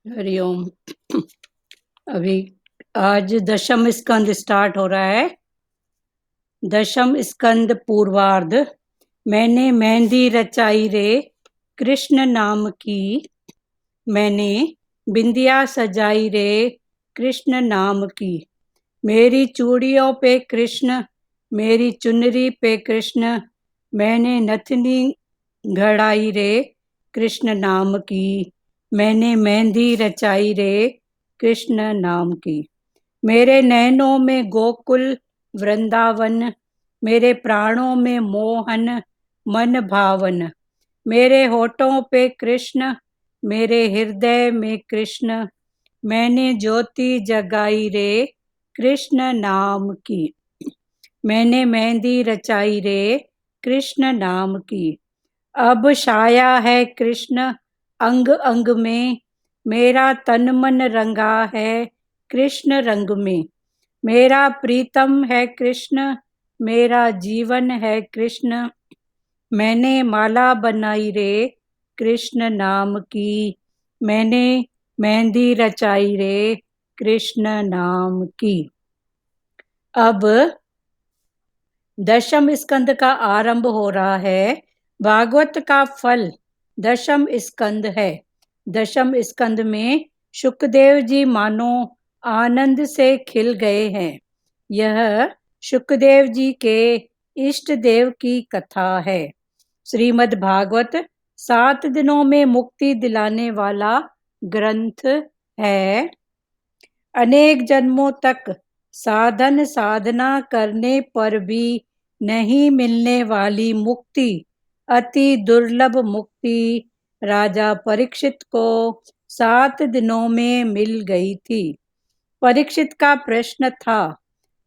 हरिओम। अभी आज दशम स्कंद स्टार्ट हो रहा है। दशम स्कंद पूर्वार्ध। मैंने मेहंदी रचाई रे कृष्ण नाम की, मैंने बिंदिया सजाई रे कृष्ण नाम की। मेरी चूड़ियों पे कृष्ण, मेरी चुनरी पे कृष्ण, मैंने नथनी घड़ाई रे कृष्ण नाम की, मैंने मेहंदी रचाई रे कृष्ण नाम की। मेरे नैनों में गोकुल वृंदावन, मेरे प्राणों में मोहन मन भावन। मेरे होठों पे कृष्ण, मेरे हृदय में कृष्ण, मैंने ज्योति जगाई रे कृष्ण नाम की। मैंने मेहंदी रचाई रे कृष्ण नाम की। अब छाया है कृष्ण अंग अंग में, मेरा तन मन रंगा है कृष्ण रंग में। मेरा प्रीतम है कृष्ण, मेरा जीवन है कृष्ण, मैंने माला बनाई रे कृष्ण नाम की, मैंने मेहंदी रचाई रे कृष्ण नाम की। अब दशम स्कंद का आरंभ हो रहा है। भागवत का फल दशम स्कंद है। दशम स्कंद में शुकदेव जी मानो आनंद से खिल गए हैं। यह शुकदेव जी के इष्ट देव की कथा है। श्रीमद् भागवत 7 दिनों में मुक्ति दिलाने वाला ग्रंथ है। अनेक जन्मों तक साधन साधना करने पर भी नहीं मिलने वाली मुक्ति, अति दुर्लभ मुक्ति राजा परीक्षित को 7 दिनों में मिल गई थी। परीक्षित का प्रश्न था,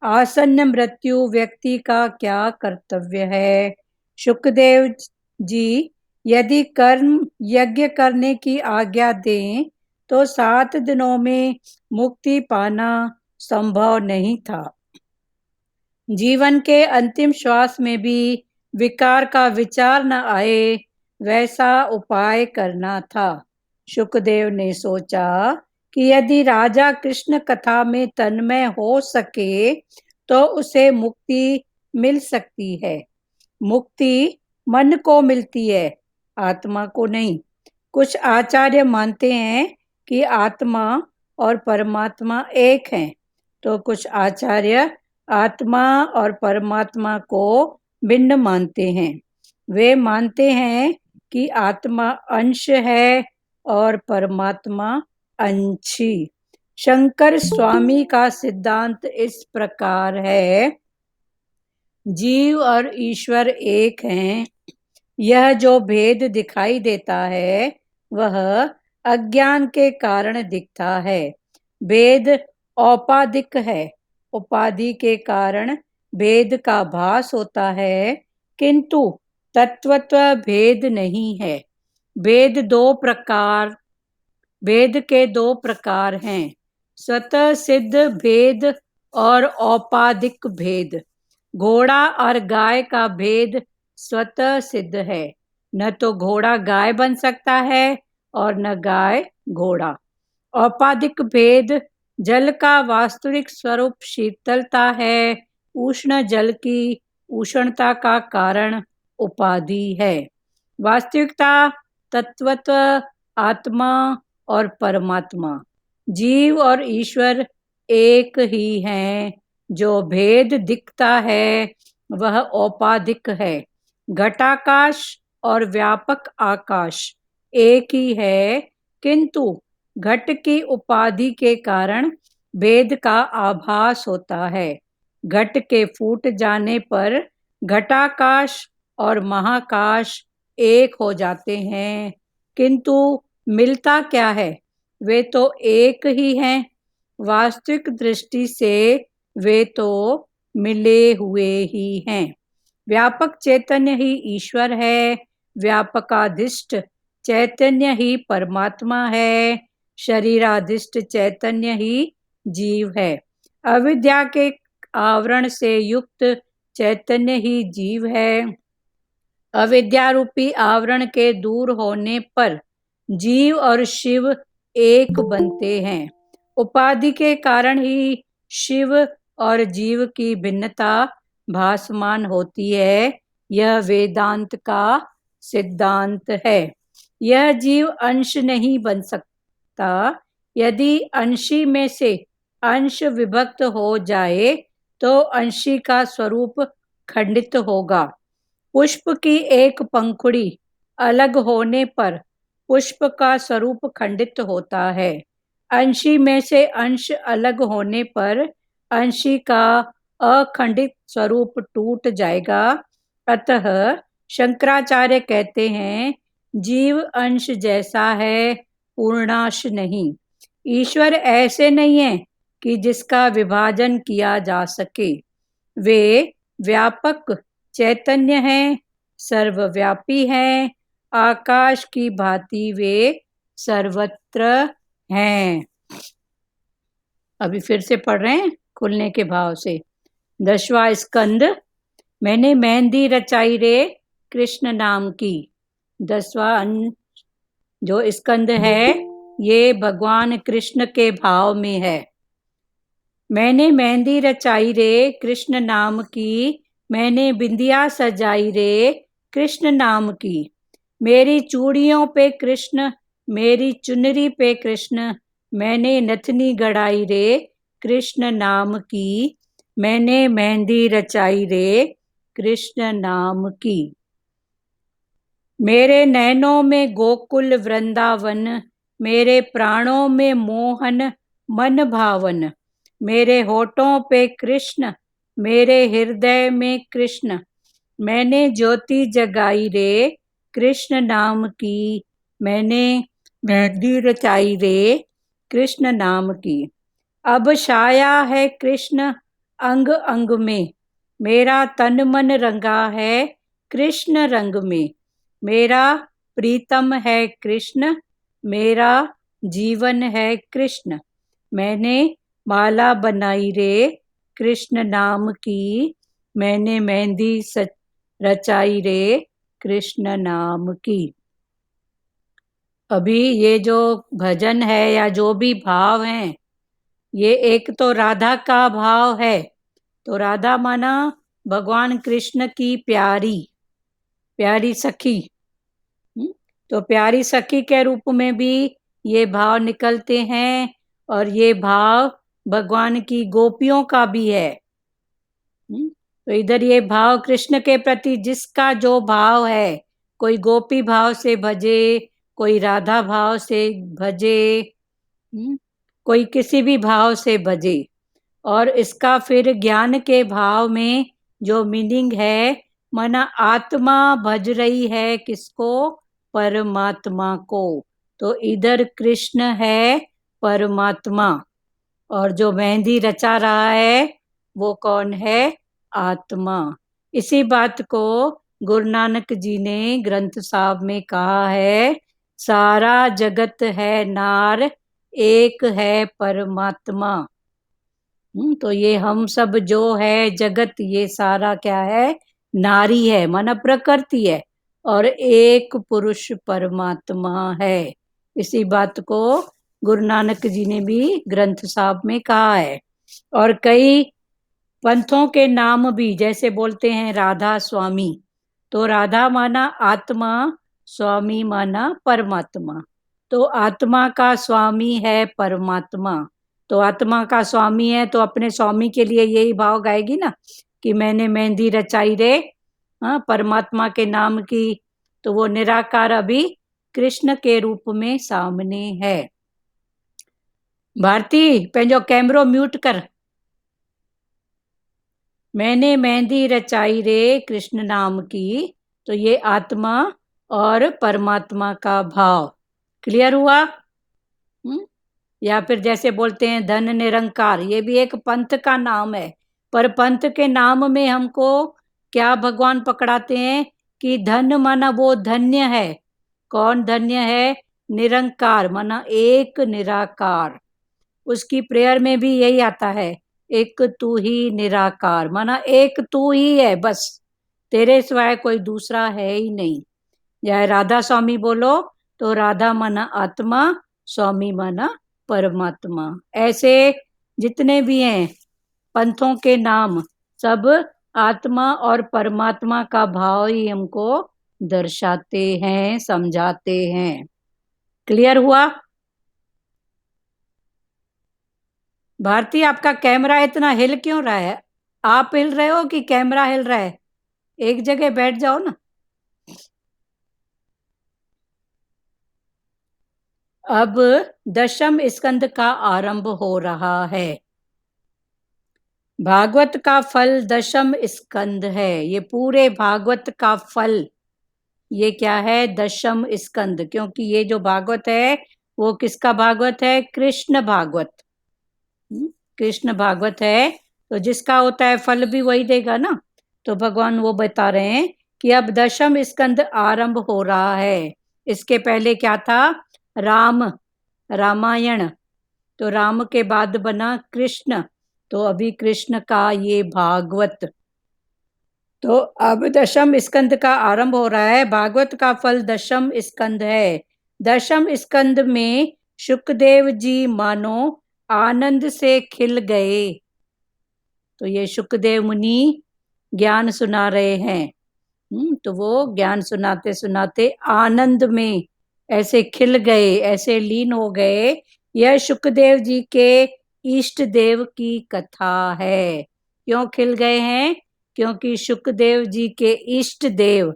आसन्न मृत्यु व्यक्ति का क्या कर्तव्य है? शुकदेव जी यदि कर्म यज्ञ करने की आज्ञा दें तो 7 दिनों में मुक्ति पाना संभव नहीं था। जीवन के अंतिम श्वास में भी विकार का विचार न आए, वैसा उपाय करना था। शुकदेव ने सोचा कि यदि राजा कृष्ण कथा में तन्मय हो सके तो उसे मुक्ति मिल सकती है। मुक्ति मन को मिलती है, आत्मा को नहीं। कुछ आचार्य मानते हैं कि आत्मा और परमात्मा एक हैं, तो कुछ आचार्य आत्मा और परमात्मा को भिन्न मानते हैं। वे मानते हैं कि आत्मा अंश है और परमात्मा अंशी। शंकर स्वामी का सिद्धांत इस प्रकार है, जीव और ईश्वर एक हैं। यह जो भेद दिखाई देता है वह अज्ञान के कारण दिखता है। भेद औपाधिक है, उपाधि के कारण भेद का भास होता है, किंतु तत्वतः भेद नहीं है। भेद के दो प्रकार हैं, स्वतः सिद्ध भेद और औपाधिक भेद। घोड़ा और गाय का भेद स्वतः सिद्ध है। न तो घोड़ा गाय बन सकता है और न गाय घोड़ा। औपाधिक भेद, जल का वास्तविक स्वरूप शीतलता है, उष्ण जल की उष्णता का कारण उपाधि है। वास्तविकता तत्वतः आत्मा और परमात्मा, जीव और ईश्वर एक ही हैं। जो भेद दिखता है वह औपाधिक है। घटाकाश और व्यापक आकाश एक ही है, किंतु घट की उपाधि के कारण भेद का आभास होता है। घट के फूट जाने पर घटाकाश और महाकाश एक हो जाते हैं, किंतु मिलता क्या है? वे तो एक ही हैं। वास्तविक दृष्टि से वे तो मिले हुए ही हैं। व्यापक चैतन्य ही ईश्वर है, व्यापकाधिष्ट चैतन्य ही परमात्मा है, शरीराधिष्ट चैतन्य ही जीव है। अविद्या के आवरण से युक्त चैतन्य ही जीव है। अविद्या रूपी आवरण के दूर होने पर जीव और शिव एक बनते हैं। उपाधि के कारण ही शिव और जीव की भिन्नता भासमान होती है। यह वेदांत का सिद्धांत है। यह जीव अंश नहीं बन सकता। यदि अंशी में से अंश विभक्त हो जाए तो अंशी का स्वरूप खंडित होगा। पुष्प की एक पंखुड़ी अलग होने पर पुष्प का स्वरूप खंडित होता है। अंशी में से अंश अलग होने पर अंशी का अखंडित स्वरूप टूट जाएगा। अतः शंकराचार्य कहते हैं, जीव अंश जैसा है, पूर्णांश नहीं। ईश्वर ऐसे नहीं है कि जिसका विभाजन किया जा सके। वे व्यापक चैतन्य हैं, सर्वव्यापी हैं, आकाश की भांति वे सर्वत्र हैं। अभी फिर से पढ़ रहे हैं खुलने के भाव से। 10वां स्कंद। मैंने मेहंदी रचाई रे कृष्ण नाम की। 10वां जो स्कंद है ये भगवान कृष्ण के भाव में है। मैंने मेहंदी रचाई रे कृष्ण नाम की, मैंने बिंदिया सजाई रे कृष्ण नाम की। मेरी चूड़ियों पे कृष्ण, मेरी चुनरी पे कृष्ण, मैंने नथनी गढ़ाई रे कृष्ण नाम की। मैंने मेहंदी रचाई रे कृष्ण नाम की। मेरे नैनों में गोकुल वृंदावन, मेरे प्राणों में मोहन मन भावन। मेरे होठों पे कृष्ण, मेरे हृदय में कृष्ण, मैंने ज्योति जगाई रे कृष्ण नाम की। मैंने मेहंदी रचाई रे कृष्ण नाम की। अब छाया है कृष्ण अंग अंग में, मेरा तन मन रंगा है कृष्ण रंग में। मेरा प्रीतम है कृष्ण, मेरा जीवन है कृष्ण। मैंने माला बनाई रे कृष्ण नाम की, मैंने मेहंदी रचाई रे कृष्ण नाम की। अभी ये जो भजन है या जो भी भाव हैं, ये एक तो राधा का भाव है। तो राधा माना भगवान कृष्ण की प्यारी प्यारी सखी। तो प्यारी सखी के रूप में भी ये भाव निकलते हैं और ये भाव भगवान की गोपियों का भी है। तो इधर ये भाव कृष्ण के प्रति जिसका जो भाव है, कोई गोपी भाव से भजे, कोई राधा भाव से भजे, कोई किसी भी भाव से भजे। और इसका फिर ज्ञान के भाव में जो मीनिंग है, माना आत्मा भज रही है किसको? परमात्मा को। तो इधर कृष्ण है परमात्मा और जो मेहंदी रचा रहा है वो कौन है? आत्मा। इसी बात को गुरु नानक जी ने ग्रंथ साहब में कहा है, सारा जगत है नार, एक है परमात्मा। तो ये हम सब जो है जगत, ये सारा क्या है? नारी है, माना प्रकृति है, और एक पुरुष परमात्मा है। इसी बात को गुरु नानक जी ने भी ग्रंथ साहब में कहा है। और कई पंथों के नाम भी जैसे बोलते हैं राधा स्वामी, तो राधा माना आत्मा, स्वामी माना परमात्मा। तो आत्मा का स्वामी है परमात्मा। तो आत्मा का स्वामी है तो अपने स्वामी के लिए यही भाव गाएगी ना कि मैंने मेहंदी रचाई रे परमात्मा के नाम की। तो वो निराकार अभी कृष्ण के रूप में सामने है। भारती पंहिंजो कैमरो म्यूट कर। मैंने मेहंदी रचाई रे कृष्ण नाम की। तो ये आत्मा और परमात्मा का भाव क्लियर हुआ? या फिर जैसे बोलते हैं धन निरंकार, ये भी एक पंथ का नाम है। पर पंथ के नाम में हमको क्या भगवान पकड़ाते हैं कि धन माना वो धन्य है। कौन धन्य है? निरंकार माना एक निराकार। उसकी प्रेयर में भी यही आता है, एक तू ही निराकार, माना एक तू ही है, बस तेरे सिवाय कोई दूसरा है ही नहीं। या राधा स्वामी बोलो तो राधा माना आत्मा, स्वामी माना परमात्मा। ऐसे जितने भी हैं पंथों के नाम, सब आत्मा और परमात्मा का भाव ही हमको दर्शाते हैं, समझाते हैं। क्लियर हुआ? भारती, आपका कैमरा इतना हिल क्यों रहा है? आप हिल रहे हो कि कैमरा हिल रहा है? एक जगह बैठ जाओ ना। अब दशम स्कंद का आरंभ हो रहा है। भागवत का फल दशम स्कंद है। ये पूरे भागवत का फल ये क्या है? दशम स्कंद। क्योंकि ये जो भागवत है वो किसका भागवत है? कृष्ण भागवत। कृष्ण भागवत है, तो जिसका होता है फल भी वही देगा ना। तो भगवान वो बता रहे हैं कि अब दशम स्कंद आरंभ हो रहा है। इसके पहले क्या था? राम, रामायण। तो राम के बाद बना कृष्ण, तो अभी कृष्ण का ये भागवत। तो अब दशम स्कंद का आरंभ हो रहा है। भागवत का फल दशम स्कंद है। दशम स्कंद में शुकदेव जी मानो आनंद से खिल गए। तो ये शुकदेव मुनि ज्ञान सुना रहे हैं। तो वो ज्ञान सुनाते सुनाते आनंद में ऐसे खिल गए, ऐसे लीन हो गए। यह शुकदेव जी के इष्ट देव की कथा है। क्यों खिल गए हैं? क्योंकि शुकदेव जी के इष्ट देव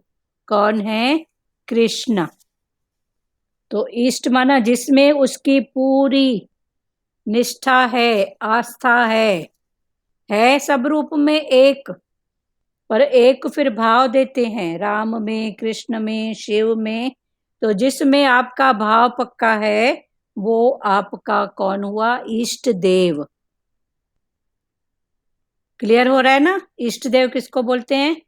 कौन है? कृष्ण। तो इष्ट माना जिसमें उसकी पूरी निष्ठा है, आस्था है सब रूप में एक, पर एक फिर भाव देते हैं, राम में, कृष्ण में, शिव में। तो जिसमें आपका भाव पक्का है वो आपका कौन हुआ? इष्ट देव। क्लियर हो रहा है ना? इष्ट देव किसको बोलते हैं?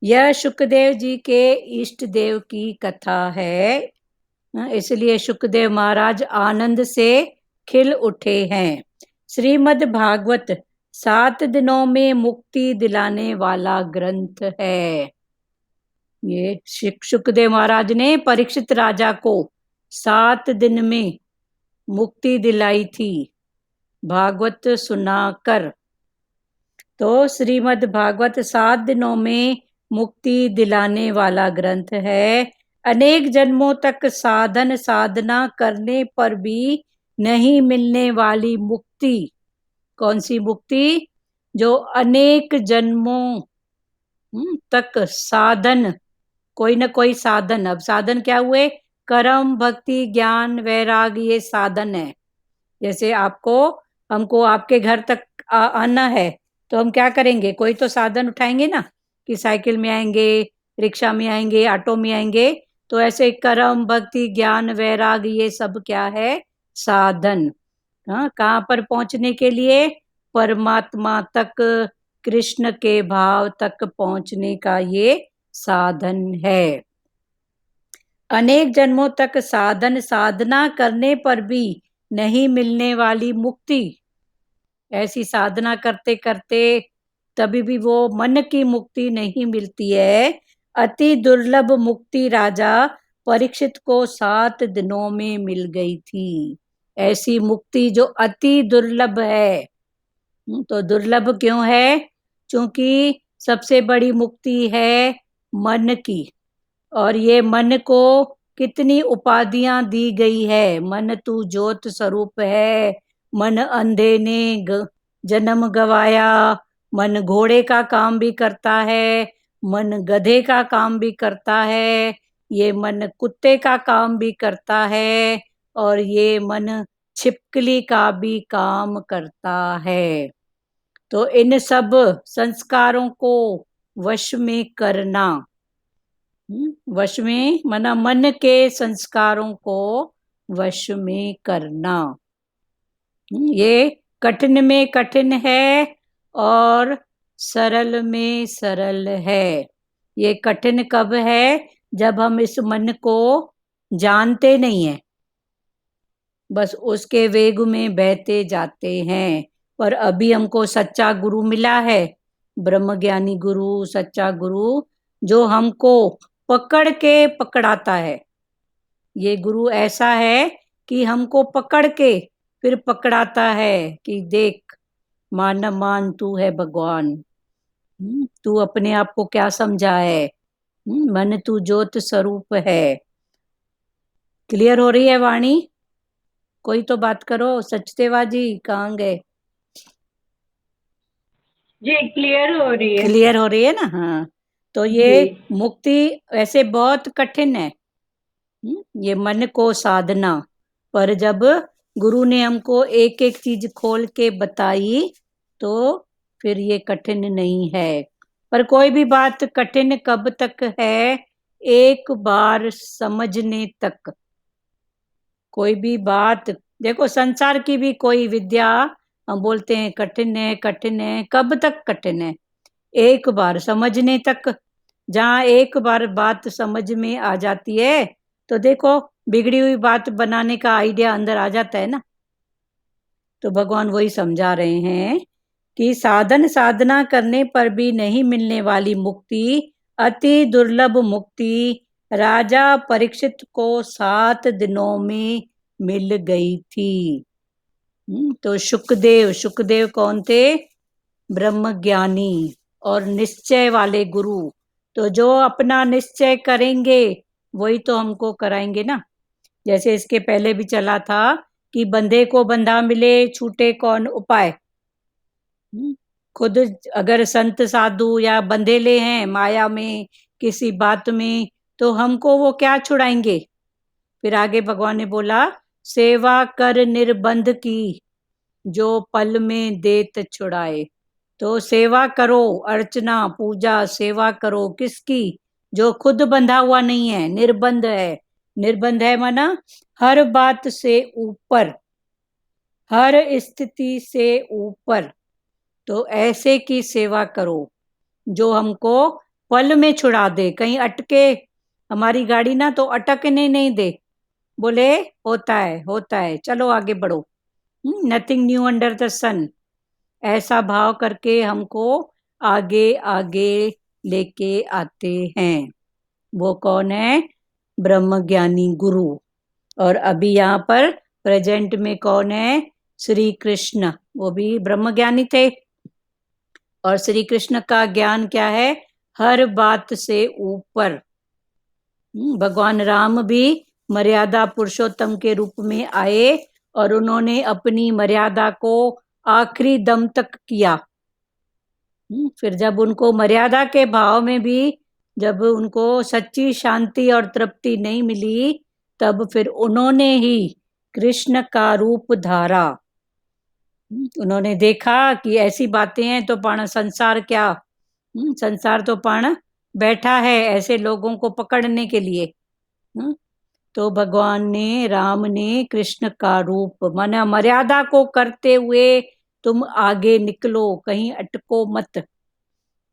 यह शुकदेव जी के इष्ट देव की कथा है, इसलिए शुकदेव महाराज आनंद से खिल उठे हैं। श्रीमद् भागवत 7 दिनों में मुक्ति दिलाने वाला ग्रंथ है। ये शुकदेव महाराज ने परीक्षित राजा को 7 दिन में मुक्ति दिलाई थी भागवत सुनाकर। तो श्रीमद् भागवत 7 दिनों में मुक्ति दिलाने वाला ग्रंथ है। अनेक जन्मों तक साधन साधना करने पर भी नहीं मिलने वाली मुक्ति। कौन सी मुक्ति? जो अनेक जन्मों तक साधन, कोई ना कोई साधन। अब साधन क्या हुए? कर्म, भक्ति, ज्ञान, वैराग्य, ये साधन है। जैसे हमको आपके घर तक आना है, तो हम क्या करेंगे? कोई तो साधन उठाएंगे ना, कि साइकिल में आएंगे, रिक्शा में आएंगे, ऑटो में आएंगे। तो ऐसे कर्म, भक्ति, ज्ञान, वैराग्य, ये सब क्या है? साधन। हाँ, कहाँ पर पहुंचने के लिए? परमात्मा तक, कृष्ण के भाव तक पहुंचने का ये साधन है। अनेक जन्मों तक साधन साधना करने पर भी नहीं मिलने वाली मुक्ति। ऐसी साधना करते करते तभी भी वो मन की मुक्ति नहीं मिलती है। अति दुर्लभ मुक्ति राजा परीक्षित को 7 दिनों में मिल गई थी। ऐसी मुक्ति जो अति दुर्लभ है। तो दुर्लभ क्यों है? क्योंकि सबसे बड़ी मुक्ति है मन की, और ये मन को कितनी उपाधियां दी गई है। मन तू ज्योत स्वरूप है, मन अंधे ने जन्म गवाया, मन घोड़े का काम भी करता है, मन गधे का काम भी करता है, ये मन कुत्ते का काम भी करता है, और ये मन छिपकली का भी काम करता है। तो इन सब संस्कारों को वश में करना, वश में माना मन के संस्कारों को वश में करना, ये कठिन में कठिन है और सरल में सरल है। ये कठिन कब है? जब हम इस मन को जानते नहीं है, बस उसके वेग में बहते जाते हैं। पर अभी हमको सच्चा गुरु मिला है, ब्रह्मज्ञानी गुरु, सच्चा गुरु, जो हमको पकड़ के पकड़ाता है। ये गुरु ऐसा है कि हमको पकड़ के फिर पकड़ाता है कि देख, मान न मान, तू है भगवान। तू अपने आप को क्या समझा है? मन तू ज्योत स्वरूप है। क्लियर हो रही है वाणी? कोई तो बात करो। सचदेवा जी कहाँ गए? जी क्लियर हो रही है। क्लियर हो रही है ना? हाँ। तो ये जी मुक्ति वैसे बहुत कठिन है, ये मन को साधना। पर जब गुरु ने हमको एक एक चीज खोल के बताई तो फिर ये कठिन नहीं है। पर कोई भी बात कठिन कब तक है? एक बार समझने तक। कोई भी बात, देखो संसार की भी कोई विद्या हम बोलते हैं कठिन है, कठिन है। कब तक कठिन है? एक बार समझने तक। जहाँ एक बार बात समझ में आ जाती है तो देखो, बिगड़ी हुई बात बनाने का आइडिया अंदर आ जाता है ना। तो भगवान वही समझा रहे हैं कि साधन साधना करने पर भी नहीं मिलने वाली मुक्ति, अति दुर्लभ मुक्ति, राजा परीक्षित को 7 दिनों में मिल गई थी। तो सुखदेव, सुखदेव कौन थे? ब्रह्म ज्ञानी और निश्चय वाले गुरु। तो जो अपना निश्चय करेंगे वही तो हमको कराएंगे ना। जैसे इसके पहले भी चला था कि बंधे को बंधा मिले, छूटे कौन उपाय। खुद अगर संत साधु या बंधेले हैं माया में, किसी बात में, तो हमको वो क्या छुड़ाएंगे? फिर आगे भगवान ने बोला, सेवा कर निर्बंध की, जो पल में देत छुड़ाए। तो सेवा करो, अर्चना पूजा सेवा करो किसकी? जो खुद बंधा हुआ नहीं है, निर्बंध है। निर्बंध है माना हर बात से ऊपर, हर स्थिति से ऊपर। तो ऐसे की सेवा करो जो हमको पल में छुड़ा दे। कहीं अटके हमारी गाड़ी ना, तो अटकने नहीं दे, बोले होता है चलो आगे बढ़ो, नथिंग न्यू अंडर द सन। ऐसा भाव करके हमको आगे आगे लेके आते हैं। वो कौन है? ब्रह्म ज्ञानी गुरु। और अभी यहाँ पर प्रेजेंट में कौन है? श्री कृष्ण। वो भी ब्रह्म ज्ञानी थे। और श्री कृष्ण का ज्ञान क्या है? हर बात से ऊपर। भगवान राम भी मर्यादा पुरुषोत्तम के रूप में आए और उन्होंने अपनी मर्यादा को आखिरी दम तक किया। फिर जब उनको मर्यादा के भाव में भी जब उनको सच्ची शांति और तृप्ति नहीं मिली, तब फिर उन्होंने ही कृष्ण का रूप धारा। उन्होंने देखा कि ऐसी बातें हैं तो पण संसार क्या, संसार तो पण बैठा है ऐसे लोगों को पकड़ने के लिए। तो भगवान ने, राम ने कृष्ण का रूप, माना मर्यादा को करते हुए तुम आगे निकलो, कहीं अटको मत।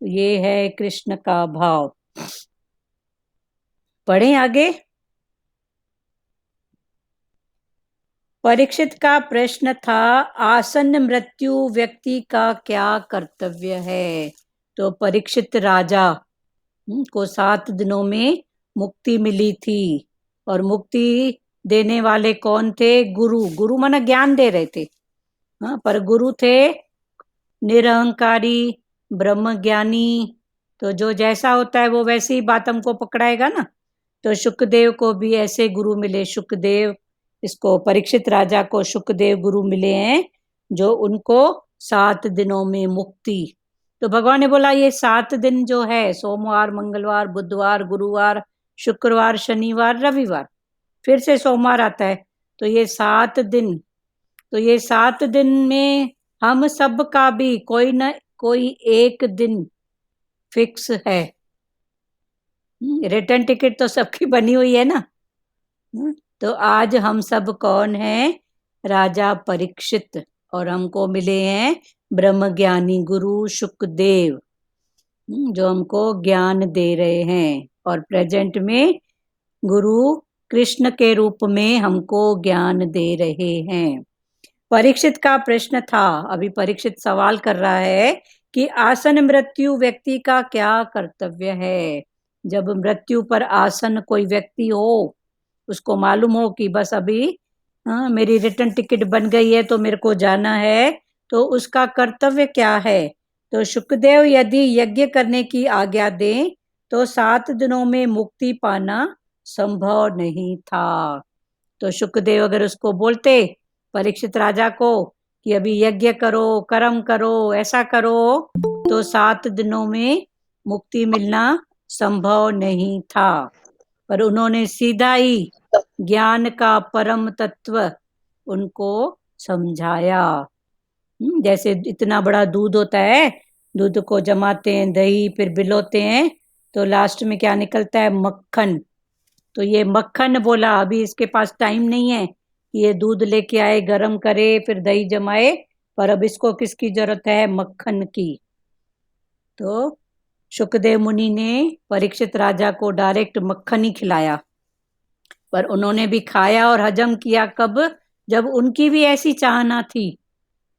ये है कृष्ण का भाव। पढ़ें आगे। परीक्षित का प्रश्न था, आसन्न मृत्यु व्यक्ति का क्या कर्तव्य है? तो परीक्षित राजा को 7 दिनों में मुक्ति मिली थी। और मुक्ति देने वाले कौन थे? गुरु। गुरु माना ज्ञान दे रहे थे। हाँ, पर गुरु थे निरहंकारी, ब्रह्म ज्ञानी। तो जो जैसा होता है वो वैसी ही बात हमको पकड़ाएगा ना। तो शुकदेव को भी ऐसे गुरु मिले। शुकदेव, इसको परीक्षित राजा को शुकदेव गुरु मिले हैं जो उनको 7 दिनों में मुक्ति। तो भगवान ने बोला ये 7 दिन जो है, सोमवार, मंगलवार, बुधवार, गुरुवार, शुक्रवार, शनिवार, रविवार, फिर से सोमवार आता है। तो ये 7 दिन, तो ये 7 दिन में हम सब का भी कोई न कोई एक दिन फिक्स है। रिटर्न टिकट तो सबकी बनी हुई है ना। तो आज हम सब कौन है? राजा परीक्षित। और हमको मिले हैं ब्रह्म ज्ञानी गुरु शुकदेव, जो हमको ज्ञान दे रहे हैं। और प्रेजेंट में गुरु कृष्ण के रूप में हमको ज्ञान दे रहे हैं। परीक्षित का प्रश्न था, अभी परीक्षित सवाल कर रहा है कि आसन मृत्यु व्यक्ति का क्या कर्तव्य है? जब मृत्यु पर आसन कोई व्यक्ति हो उसको मालूम हो कि बस अभी मेरी रिटर्न टिकट बन गई है तो मेरे को जाना है, तो उसका कर्तव्य क्या है। तो शुकदेव यदि यज्ञ करने की आज्ञा दें तो 7 दिनों में मुक्ति पाना संभव नहीं था। तो शुकदेव अगर उसको बोलते परीक्षित राजा को कि अभी यज्ञ करो, कर्म करो, ऐसा करो, तो 7 दिनों में मुक्ति मिलना संभव नहीं था। पर उन्होंने सीधा ही ज्ञान का परम तत्व उनको समझाया। जैसे इतना बड़ा दूध होता है, दूध को जमाते हैं, दही फिर बिलोते हैं, तो लास्ट में क्या निकलता है, मक्खन। तो ये मक्खन बोला, अभी इसके पास टाइम नहीं है कि ये दूध लेके आए, गरम करे, फिर दही जमाए, पर अब इसको किसकी जरूरत है, मक्खन की। तो शुकदेव मुनि ने परीक्षित राजा को डायरेक्ट मक्खन ही खिलाया, पर उन्होंने भी खाया और हजम किया कब, जब उनकी भी ऐसी चाहना थी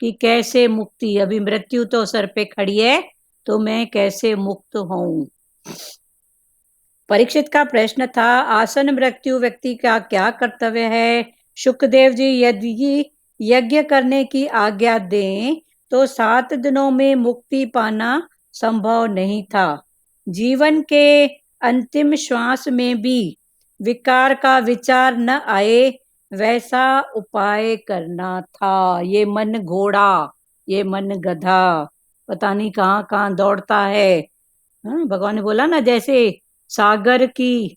कि कैसे मुक्ति, अभी मृत्यु तो सर पे खड़ी है, तो मैं कैसे मुक्त हूं। परीक्षित का प्रश्न था, आसन मृत्यु व्यक्ति का क्या कर्तव्य है। शुकदेव जी यदि यज्ञ करने की आज्ञा दें तो 7 दिनों में मुक्ति पाना संभव नहीं था। जीवन के अंतिम श्वास में भी विकार का विचार न आए, वैसा उपाय करना था। ये मन घोड़ा, ये मन गधा, पता नहीं कहाँ कहाँ दौड़ता है। भगवान ने बोला ना, जैसे सागर की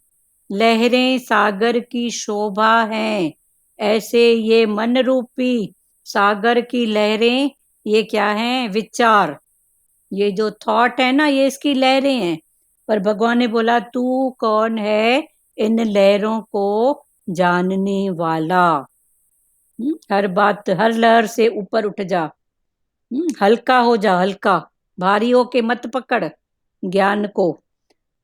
लहरें सागर की शोभा हैं, ऐसे ये मन रूपी सागर की लहरें, ये क्या हैं, विचार। ये जो थॉट है ना, ये इसकी लहरें हैं। पर भगवान ने बोला, तू कौन है इन लहरों को जानने वाला। हर बात, हर लहर से ऊपर उठ जा, हल्का हो जा, हल्का, भारी हो के मत पकड़ ज्ञान को।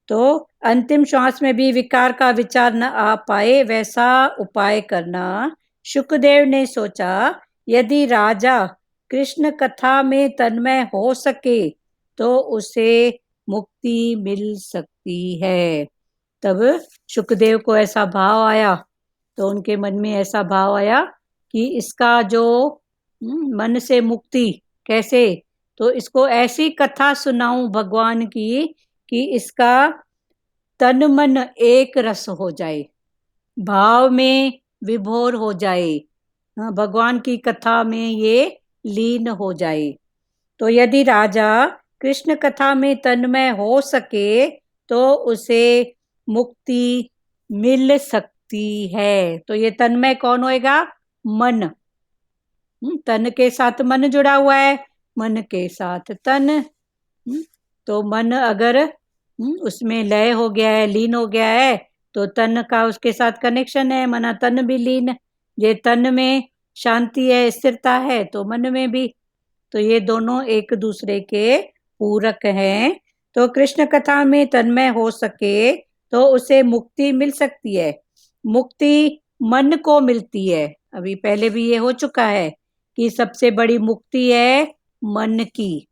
तो अंतिम श्वास में भी विकार का विचार न आ पाए, वैसा उपाय करना। शुकदेव ने सोचा, यदि राजा कृष्ण कथा में तन्मय हो सके तो उसे मुक्ति मिल सकती है। तब शुकदेव को ऐसा भाव आया, तो उनके मन में ऐसा भाव आया कि इसका जो मन से मुक्ति कैसे, तो इसको ऐसी कथा सुनाऊं भगवान की कि इसका तन मन एक रस हो जाए, भाव में विभोर हो जाए, भगवान की कथा में ये लीन हो जाए। तो यदि राजा कृष्ण कथा में तन्मय हो सके तो उसे मुक्ति मिल सकती है। तो ये तन्मय कौन होएगा, मन। तन के साथ मन जुड़ा हुआ है, मन के साथ तन। तो मन अगर उसमें लय हो गया है, लीन हो गया है, तो तन का उसके साथ कनेक्शन है, मना तन भी लीन। ये तन में शांति है, स्थिरता है, तो मन में भी। तो ये दोनों एक दूसरे के पूरक हैं। तो कृष्ण कथा में तन्मय हो सके तो उसे मुक्ति मिल सकती है। मुक्ति मन को मिलती है, अभी पहले भी ये हो चुका है कि सबसे बड़ी मुक्ति है मन की।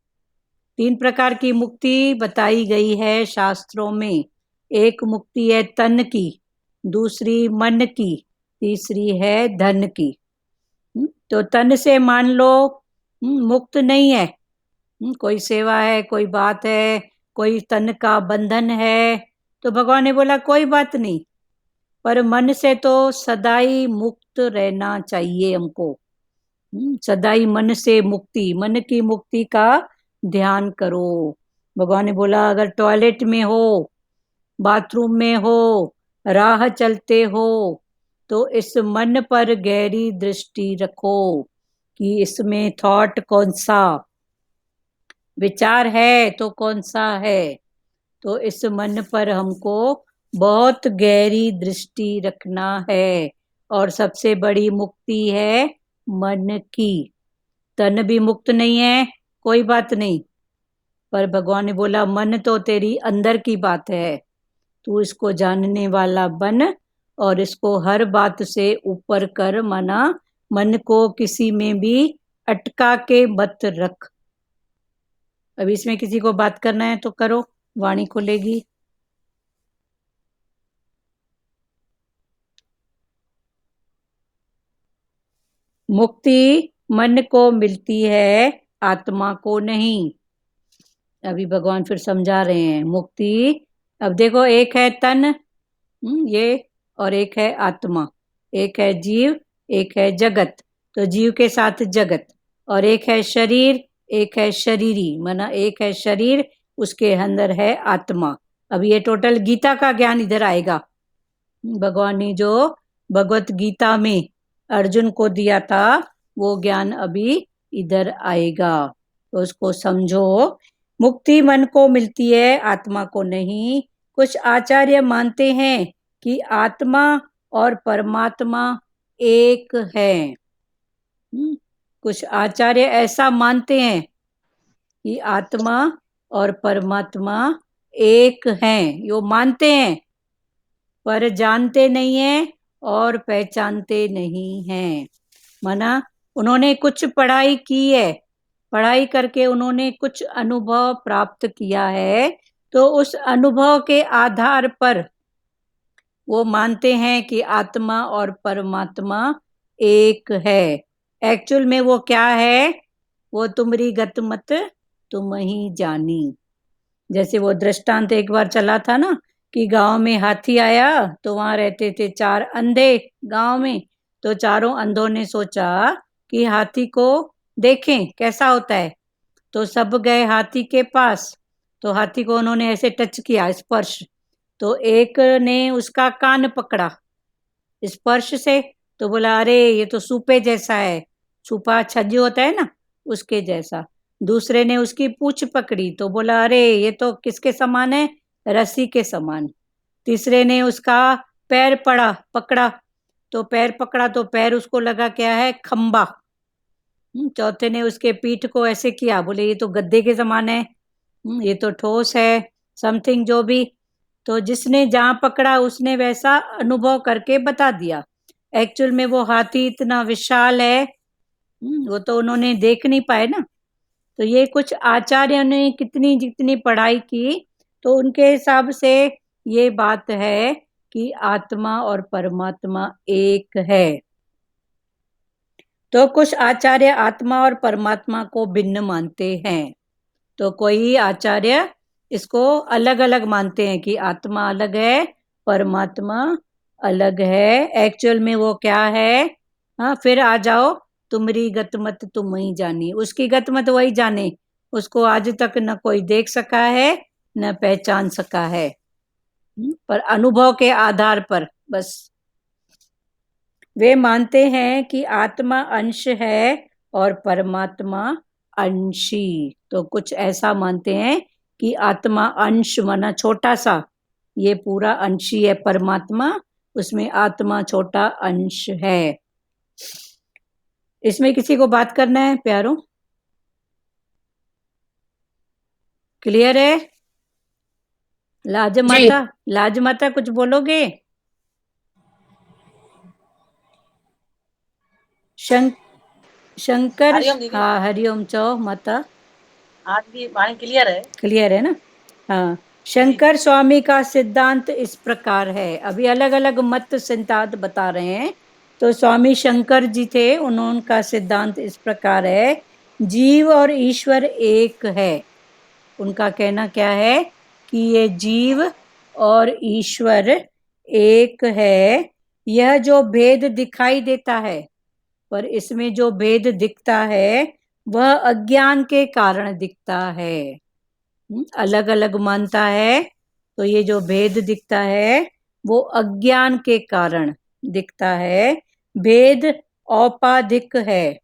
3 प्रकार की मुक्ति बताई गई है शास्त्रों में। एक मुक्ति है तन की, दूसरी मन की, तीसरी है धन की। तो तन से मान लो मुक्त नहीं है, कोई सेवा है, कोई बात है, कोई तन का बंधन है, तो भगवान ने बोला कोई बात नहीं, पर मन से तो सदाई मुक्त रहना चाहिए हमको। सदाई मन से मुक्ति, मन की मुक्ति का ध्यान करो। भगवान ने बोला, अगर टॉयलेट में हो, बाथरूम में हो, राह चलते हो, तो इस मन पर गहरी दृष्टि रखो कि इसमें थॉट कौन सा, विचार है तो कौन सा है। तो इस मन पर हमको बहुत गहरी दृष्टि रखना है। और सबसे बड़ी मुक्ति है मन की। तन भी मुक्त नहीं है, कोई बात नहीं, पर भगवान ने बोला मन तो तेरी अंदर की बात है, तू इसको जानने वाला बन और इसको हर बात से ऊपर कर, मना मन को किसी में भी अटका के मत रख। अब इसमें किसी को बात करना है तो करो, वाणी खुलेगी। मुक्ति मन को मिलती है, आत्मा को नहीं। अभी भगवान फिर समझा रहे हैं मुक्ति। अब देखो, एक है तन, ये, और एक है आत्मा। एक है जीव, एक है जगत, तो जीव के साथ जगत। और एक है शरीर, एक है शरीरी, माना एक है शरीर, उसके अंदर है आत्मा। अब ये टोटल गीता का ज्ञान इधर आएगा। भगवान ने जो भगवत गीता में अर्जुन को दिया था, वो ज्ञान अभी इधर आएगा, तो उसको समझो। मुक्ति मन को मिलती है, आत्मा को नहीं। कुछ आचार्य मानते हैं कि आत्मा और परमात्मा एक है। कुछ आचार्य ऐसा मानते हैं कि आत्मा और परमात्मा एक हैं, यो मानते हैं, पर जानते नहीं हैं और पहचानते नहीं हैं। माना उन्होंने कुछ पढ़ाई की है, पढ़ाई करके उन्होंने कुछ अनुभव प्राप्त किया है, तो उस अनुभव के आधार पर वो मानते हैं कि आत्मा और परमात्मा एक है। एक्चुअल में वो क्या है? वो तुमरी गत मत तुम ही जानी। जैसे वो दृष्टांत एक बार चला था ना, कि गांव में हाथी आया, तो वहां रहते थे 4 अंधे गांव में। तो चारों अंधों ने सोचा कि हाथी को देखें कैसा होता है, तो सब गए हाथी के पास। तो हाथी को उन्होंने ऐसे टच किया, स्पर्श। तो एक ने उसका कान पकड़ा स्पर्श से, तो बोला अरे ये तो सूपे जैसा है, छुपा छज्जू होता है ना, उसके जैसा। दूसरे ने उसकी पूंछ पकड़ी, तो बोला अरे ये तो किसके समान है? रस्सी के समान। तीसरे ने उसका पैर पकड़ा, तो पैर पकड़ा तो पैर उसको लगा क्या है? खंबा। चौथे ने उसके पीठ को ऐसे किया, बोले ये तो गद्दे के समान है, ये तो ठोस है, समथिंग जो भी। तो जिसने जहां पकड़ा उसने वैसा अनुभव करके बता दिया। एक्चुअल में वो हाथी इतना विशाल है, वो तो उन्होंने देख नहीं पाए ना। तो ये कुछ आचार्यों ने कितनी जितनी पढ़ाई की, तो उनके हिसाब से ये बात है कि आत्मा और परमात्मा एक है। तो कुछ आचार्य आत्मा और परमात्मा को भिन्न मानते हैं। तो कोई आचार्य इसको अलग अलग मानते हैं कि आत्मा अलग है, परमात्मा अलग है। एक्चुअल में वो क्या है? हाँ, फिर आ जाओ, तुमरी गतमत तुम ही जानी। उसकी गतमत वही जाने, उसको आज तक न कोई देख सका है न पहचान सका है, पर अनुभव के आधार पर बस। वे मानते हैं कि आत्मा अंश है और परमात्मा अंशी। तो कुछ ऐसा मानते हैं कि आत्मा अंश माना छोटा सा, ये पूरा अंशी है परमात्मा, उसमें आत्मा छोटा अंश है। इसमें किसी को बात करना है प्यारों? क्लियर है? लाज माता, लाज माता कुछ बोलोगे? शंकर, हरिओम दीदी। हाँ हरिओम चो माता। आज भी वाणी क्लियर है? क्लियर है ना? हाँ। शंकर स्वामी का सिद्धांत इस प्रकार है, अभी अलग अलग मत सिद्धांत बता रहे हैं। तो स्वामी शंकर जी थे, उनका सिद्धांत इस प्रकार है, जीव और ईश्वर एक है। उनका कहना क्या है कि ये जीव और ईश्वर एक है। यह जो भेद दिखाई देता है, पर इसमें जो भेद दिखता है वह अज्ञान के कारण दिखता है। अलग अलग मानता है, तो ये जो भेद दिखता है वो अज्ञान के कारण दिखता है। भेद औपाधिक है,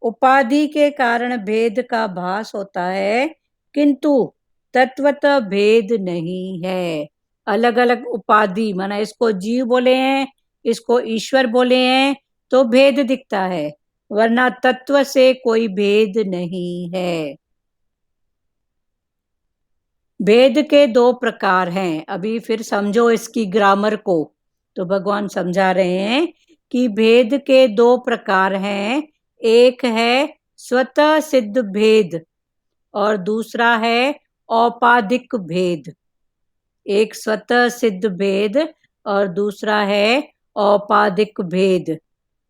उपाधि के कारण भेद का भास होता है, किंतु तत्वतः भेद नहीं है। अलग अलग उपाधि, माना इसको जीव बोले हैं, इसको ईश्वर बोले हैं, तो भेद दिखता है, वरना तत्व से कोई भेद नहीं है। भेद के 2 प्रकार हैं। अभी फिर समझो इसकी ग्रामर को। तो भगवान समझा रहे हैं कि भेद के 2 प्रकार हैं। एक है स्वतः सिद्ध भेद और दूसरा है औपाधिक भेद। एक स्वतः सिद्ध भेद और दूसरा है औपाधिक भेद।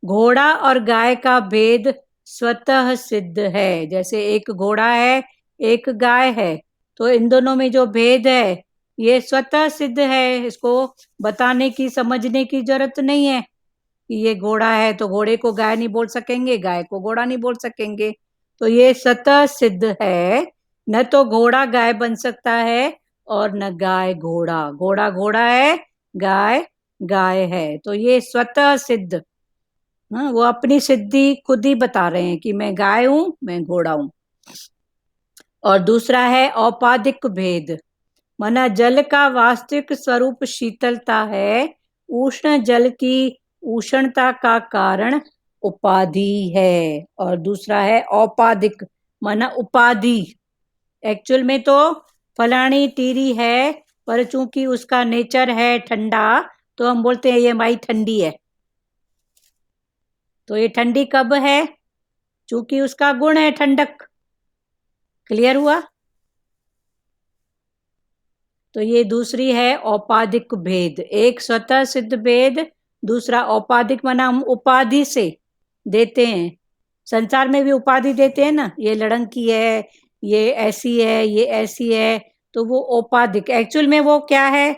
घोड़ा और गाय का भेद स्वतः सिद्ध है। जैसे एक घोड़ा है, एक गाय है, तो इन दोनों में जो भेद है ये स्वतः सिद्ध है। इसको बताने की, समझने की जरूरत नहीं है कि ये घोड़ा है तो घोड़े को गाय नहीं बोल सकेंगे, गाय को घोड़ा नहीं बोल सकेंगे। तो ये स्वतः सिद्ध है। न तो घोड़ा गाय बन सकता है और न गाय घोड़ा। घोड़ा घोड़ा है, गाय गाय है। तो ये स्वतः सिद्ध, हाँ, वो अपनी सिद्धि खुद ही बता रहे हैं कि मैं गाय हूं, मैं घोड़ा हूं। और दूसरा है औपाधिक भेद, माना जल का वास्तविक स्वरूप शीतलता है, उष्ण जल की उष्णता का कारण उपाधि है। और दूसरा है औपाधिक, माना उपाधि। एक्चुअल में तो फलानी टीरी है, पर चूंकि उसका नेचर है ठंडा तो हम बोलते हैं ये माई ठंडी है। तो ये ठंडी कब है? चूंकि उसका गुण है ठंडक। क्लियर हुआ? तो ये दूसरी है औपाधिक भेद। एक स्वतः सिद्ध भेद, दूसरा औपाधिक, माना हम उपाधि से देते हैं। संसार में भी उपाधि देते हैं ना, ये लड़ंकी है, ये ऐसी है, ये ऐसी है, तो वो औपाधिक। एक्चुअल में वो क्या है?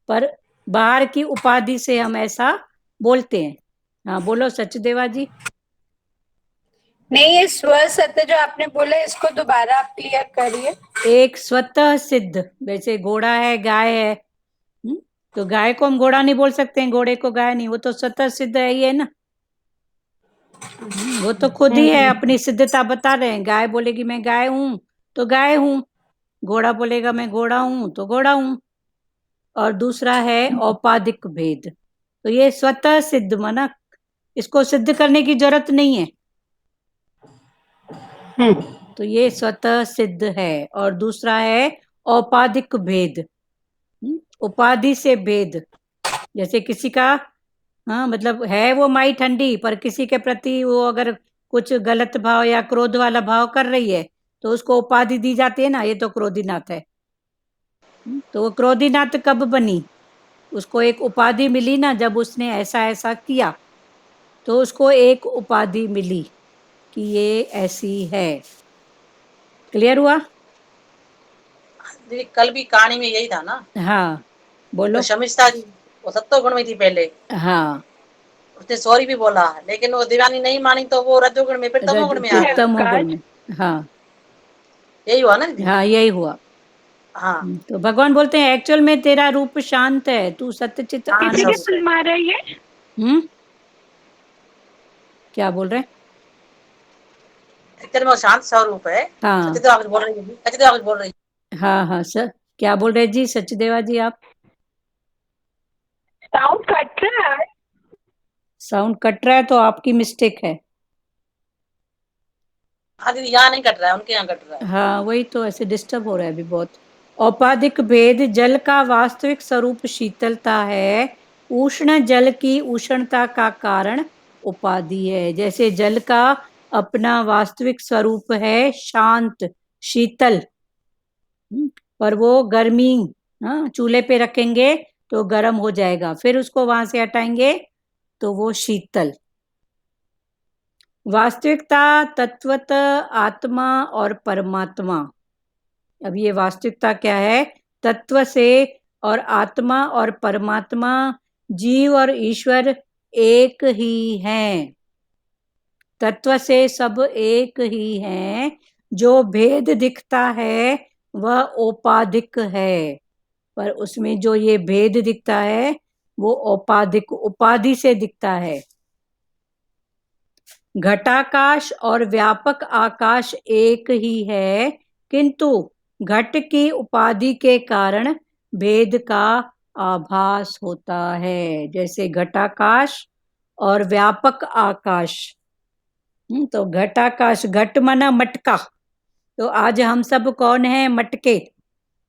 पर बाहर की उपाधि से हम ऐसा बोलते हैं। हाँ बोलो सचदेवा जी। नहीं, ये स्व सत्य जो आपने बोला इसको दोबारा आप क्लियर करिए। एक स्वतः सिद्ध, वैसे घोड़ा है, गाय है, तो गाय को हम घोड़ा नहीं बोल सकते हैं, घोड़े को गाय नहीं, वो तो स्वतः सिद्ध है ही है ना। वो तो खुद ही है, अपनी सिद्धता बता रहे हैं। गाय बोलेगी मैं गाय हूं तो गाय हूं, घोड़ा बोलेगा मैं घोड़ा हूं तो घोड़ा हूं। और दूसरा है औपाधिक भेद, तो ये स्वतः सिद्ध, माना इसको सिद्ध करने की जरूरत नहीं है, तो ये स्वतः सिद्ध है। और दूसरा है औपाधिक भेद, उपाधि से भेद। जैसे किसी का, हाँ मतलब है वो माई ठंडी, पर किसी के प्रति वो अगर कुछ गलत भाव या क्रोध वाला भाव कर रही है तो उसको उपाधि दी जाती है ना, ये तो क्रोधीनाथ है। तो वो क्रोधीनाथ कब बनी? उसको एक उपाधि मिली ना, जब उसने ऐसा ऐसा किया तो उसको एक उपाधि मिली कि ये ऐसी है। क्लियर हुआ? दीदी कल भी कहानी में यही था ना। हाँ बोलो। तो शमिष्ठा जी वो सत्तो गुण में थी पहले, हाँ उसने सॉरी भी बोला, लेकिन वो देवानी नहीं मानी तो वो रजोगुण में फिर तमोगुण में आ फिर गई। तमोगुण में, हाँ यही हुआ ना दीदी। हाँ यही हुआ। हाँ तो भगवान बोलते हैं एक्चुअल में तेरा रूप शांत है, तू सत्यचित हाँ, किसी आनंद। के फुल मार रही है? क्या बोल रहे हैं? एक्चुअली में वो शांत स्वरूप है। हाँ सत्यदेव कुछ बोल रही है, सत्यदेव कुछ बोल रही है। हाँ हाँ सर, क्या बोल रहे जी सचदेवा जी आप? साउंड कट रहा है। साउंड कट रहा है तो आपकी मिस्टेक है। हाँ दीदी यहाँ नहीं कट रहा है, उनके यहाँ कट रहा है। हाँ वही तो, ऐसे डिस्टर्ब हो रहा है अभी बहुत। औपाधिक भेद, जल का वास्तविक स्वरूप शीतलता है, उष्ण जल की उष्णता का कारण उपाधि है। जैसे जल का अपना वास्तविक स्वरूप है शांत, शीतल, पर वो गर्मी, हाँ चूल्हे पे रखेंगे तो गर्म हो जाएगा, फिर उसको वहां से हटाएंगे तो वो शीतल। वास्तविकता, तत्वत, आत्मा और परमात्मा। अब ये वास्तविकता क्या है? तत्व से और आत्मा और परमात्मा, जीव और ईश्वर एक ही हैं। तत्व से सब एक ही हैं, जो भेद दिखता है वह औपाधिक है, पर उसमें जो ये भेद दिखता है वो औपाधिक, उपाधि से दिखता है। घटाकाश और व्यापक आकाश एक ही है, किंतु घट की उपाधि के कारण भेद का आभास होता है। जैसे घटाकाश और व्यापक आकाश। तो घटाकाश, घट माना मटका, तो आज हम सब कौन हैं? मटके।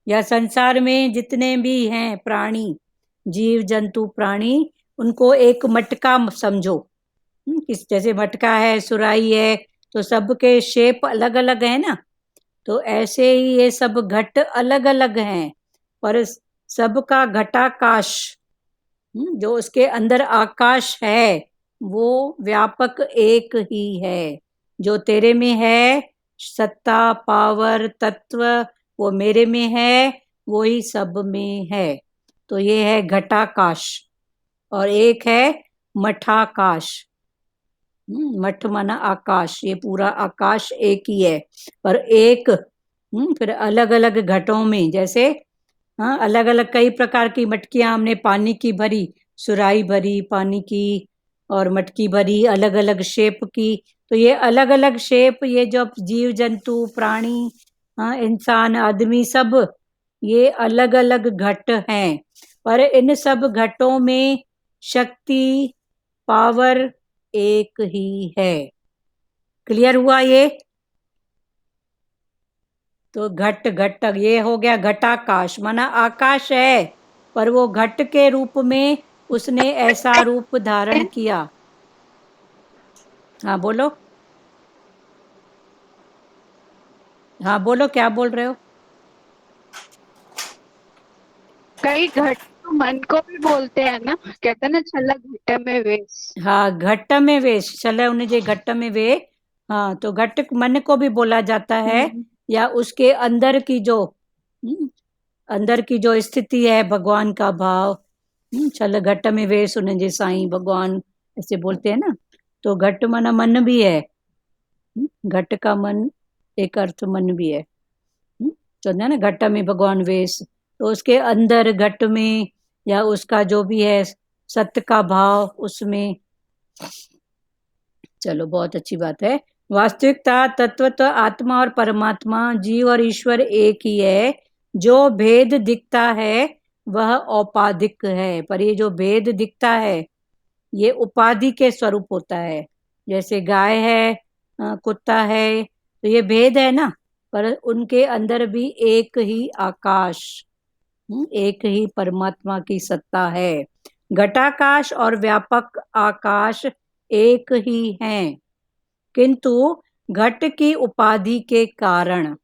या संसार में जितने भी हैं प्राणी, जीव जंतु प्राणी, उनको एक मटका समझो। किस, जैसे मटका है, सुराही है, तो सबके शेप अलग अलग है ना, तो ऐसे ही ये सब घट अलग अलग हैं, पर सबका घटाकाश, जो उसके अंदर आकाश है, वो व्यापक एक ही है। जो तेरे में है सत्ता, पावर, तत्व, वो मेरे में है, वो ही सब में है। तो ये है घटाकाश। और एक है मठाकाश। मठ माना आकाश, ये पूरा आकाश एक ही है। पर एक फिर अलग अलग घटों में, जैसे हाँ, अलग अलग कई प्रकार की मटकियां हमने पानी की भरी, सुराही भरी पानी की, और मटकी भरी अलग अलग शेप की। तो ये अलग अलग शेप, ये जो जीव जंतु प्राणी, हाँ, इंसान आदमी सब, ये अलग अलग घट हैं। पर इन सब घटों में शक्ति, पावर एक ही है। क्लियर हुआ ये? तो घट घट ये हो गया घटाकाश, माना आकाश है, पर वो घट के रूप में उसने ऐसा रूप धारण किया। हाँ बोलो, हाँ बोलो, क्या बोल रहे हो? कई घट तो मन को भी बोलते हैं ना, कहते हैं ना छला घट में वेश। हाँ, घट में वेश, चले उन्हें जे घट में वे। हाँ, तो घट मन को भी बोला जाता है, या उसके अंदर की जो अंदर की जो स्थिति है, भगवान का भाव। चल घट में वेश उन्हें जे साईं भगवान, ऐसे बोलते हैं ना। तो घट माना मन भी है। घट का मन एक अर्थ मन भी है। तो ना घट में भगवान वेश, तो उसके अंदर घट में, या उसका जो भी है सत्य का भाव उसमें। चलो बहुत अच्छी बात है। वास्तविकता, तत्वतः आत्मा और परमात्मा, जीव और ईश्वर एक ही है। जो भेद दिखता है वह औपाधिक है, पर ये जो भेद दिखता है ये उपाधि के स्वरूप होता है। जैसे गाय है, कुत्ता है, तो ये भेद है ना, पर उनके अंदर भी एक ही आकाश, एक ही परमात्मा की सत्ता है। घटाकाश और व्यापक आकाश एक ही हैं, किंतु घट की उपाधि के कारण,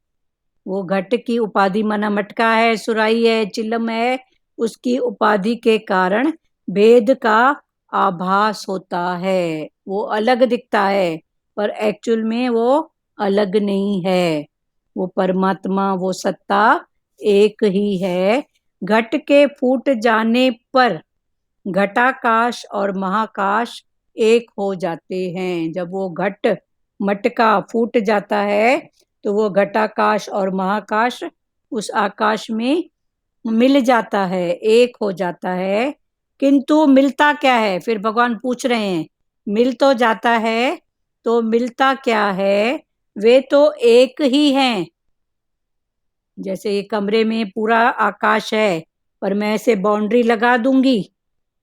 वो घट की उपाधि माना मटका है, सुराही है, चिलम है, उसकी उपाधि के कारण भेद का आभास होता है। वो अलग दिखता है, पर एक्चुअल में वो अलग नहीं है। वो परमात्मा, वो सत्ता एक ही है। घट के फूट जाने पर घटाकाश और महाकाश एक हो जाते हैं। जब वो घट मटका फूट जाता है तो वो घटाकाश और महाकाश उस आकाश में मिल जाता है, एक हो जाता है। किंतु मिलता क्या है? फिर भगवान पूछ रहे हैं, मिल तो जाता है, तो मिलता क्या है? वे तो एक ही हैं। जैसे ये कमरे में पूरा आकाश है, पर मैं ऐसे बाउंड्री लगा दूंगी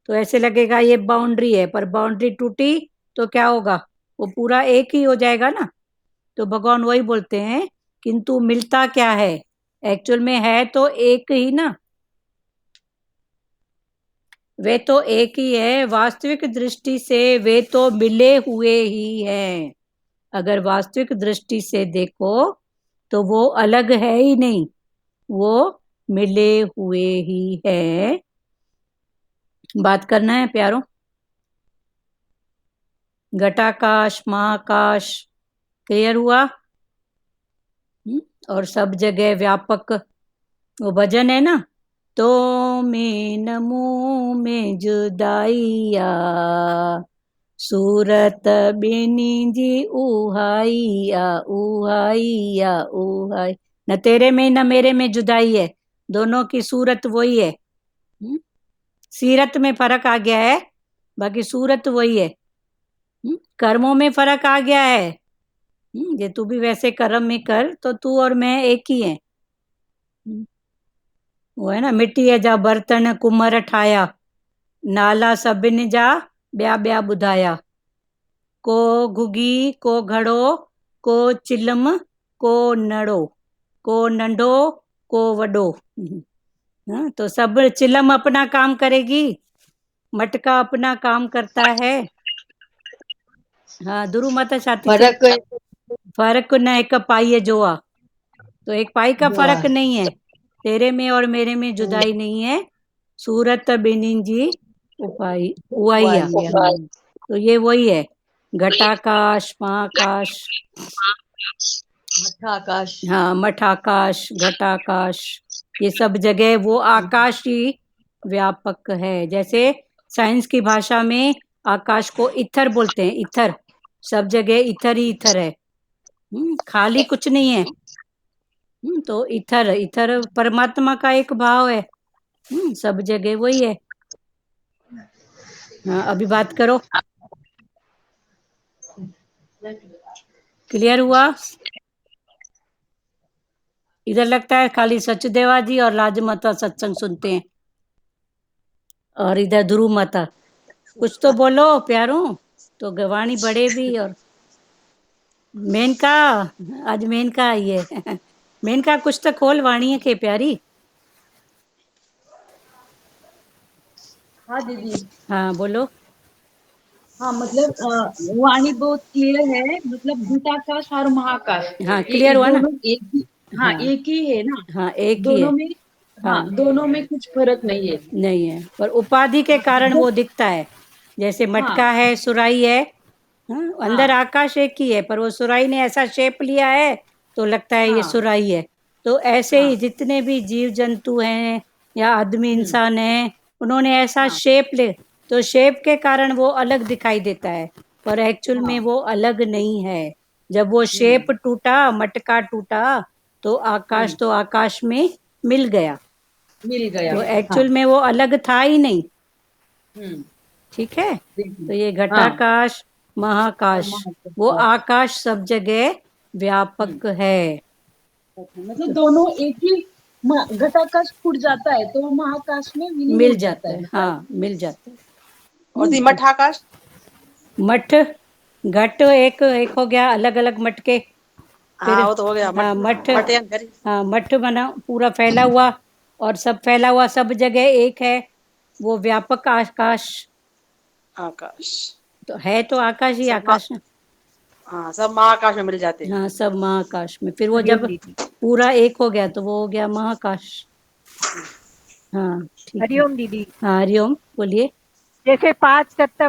तो ऐसे लगेगा ये बाउंड्री है, पर बाउंड्री टूटी तो क्या होगा? वो पूरा एक ही हो जाएगा ना। तो भगवान वही बोलते हैं, किंतु मिलता क्या है? एक्चुअल में है तो एक ही ना, वे तो एक ही है। वास्तविक दृष्टि से वे तो मिले हुए ही हैं। अगर वास्तविक दृष्टि से देखो तो वो अलग है ही नहीं, वो मिले हुए ही है। बात करना है प्यारों। घटाकाश, महाकाश, क्लियर हुआ? और सब जगह व्यापक। वो भजन है ना, तो में नमो में जुदाइया, सूरत बेनी जी उहाइया उहाइया उहाई। न तेरे में न मेरे में जुदाई है, दोनों की सूरत वही है। सीरत में फर्क आ गया है, बाकी सूरत वही है। कर्मों में फर्क आ गया है। ये तू भी वैसे कर्म में कर तो तू और मैं एक ही हैं। वो है ना, मिट्टी जा बर्तन कुमर ठाया, नाला सभिनि जा ॿिया ॿिया ॿुधाया। को घुगी, को घड़ो, को चिलम, को नड़ो, को नंढो, को वॾो। हाँ, तो सब चिलम अपना काम करेगी, मटका अपना काम करता है। हाँ दुरु माता छाती थी, फर्क न एक पाई जो आ, तो एक पाई का फर्क नहीं है। तेरे में और मेरे में जुदाई नहीं है। सूरत बिन्हीं जी उपाई उहाई आ। तो ये वही है, घटाकाश, महाकाश, मठाकाश। हाँ, मठाकाश, घटाकाश, ये सब जगह वो आकाश ही व्यापक है। जैसे साइंस की भाषा में आकाश को इथर बोलते हैं, इथर, सब जगह इथर ही इथर है, खाली कुछ नहीं है। तो इथर, इथर परमात्मा का एक भाव है, सब जगह वही है। हाँ, अभी बात करो, क्लियर हुआ? इधर लगता है खाली सचदेवा जी और राजमाता सत्संग सुनते हैं, और इधर ध्रुव माता। कुछ तो बोलो प्यारों, तो गवाणी बढ़े भी। और मेनका, आज मेनका आई है। मेनका कुछ तो खोल वाणी के प्यारी। हाँ दीदी। हाँ बोलो। हाँ मतलब वाणी बहुत क्लियर है, मतलब घटाकाश और महाकाश हाँ, ये क्लियर हुआ ना? दोनों एक ही, हाँ हाँ एक ही है ना, हाँ, एक ही दोनों है। में। हाँ हाँ, दोनों में कुछ फर्क नहीं है। नहीं है, पर उपाधि के कारण वो दिखता है। जैसे मटका है, सुराही है, हाँ, अंदर हाँ आकाश एक ही है, पर वो सुराही ने ऐसा शेप लिया है तो लगता है ये हाँ सुराही है। तो ऐसे ही हाँ जितने भी जीव जंतु हैं या आदमी हम्म, इंसान हैं, उन्होंने ऐसा हाँ शेप ले, तो शेप के कारण वो अलग दिखाई देता है, पर एक्चुअल में हाँ वो अलग नहीं है। जब वो शेप हम्म, टूटा, मटका टूटा, तो आकाश हम्म, तो आकाश में मिल गया। मिल गया। तो हाँ एक्चुअल में वो अलग था ही नहीं। हम्म, ठीक है, बिल्कुल। तो ये हाँ घटाकाश, और महाकाश, वो महाकाश। आकाश सब जगह व्यापक है। मतलब दोनों एक ही, घटाकाश फूट जाता है तो महाकाश में विलीन मिल हो जाता जाता है है, मतलब। हाँ मिल जाता है। और दी मठाकाश। मठ, घट एक एक हो गया, अलग अलग मटके। फिर हाँ वो तो हो गया हाँ मठ। मठ, मठ या घर। हाँ मठ बना पूरा फैला हुआ, और सब फैला हुआ सब जगह एक है, वो व्यापक आकाश। आकाश। तो है तो आकाश ही सब आकाश ना। हाँ सब महाकाश में मिल जाते हैं। हाँ, सब महाकाश में, फिर वो हरिओम जब दीदी। पूरा एक हो गया तो वो हो गया महाकाश। हाँ ठीक है। हरिओम दीदी। हाँ हरिओम, बोलिए। जैसे पांच तत्व,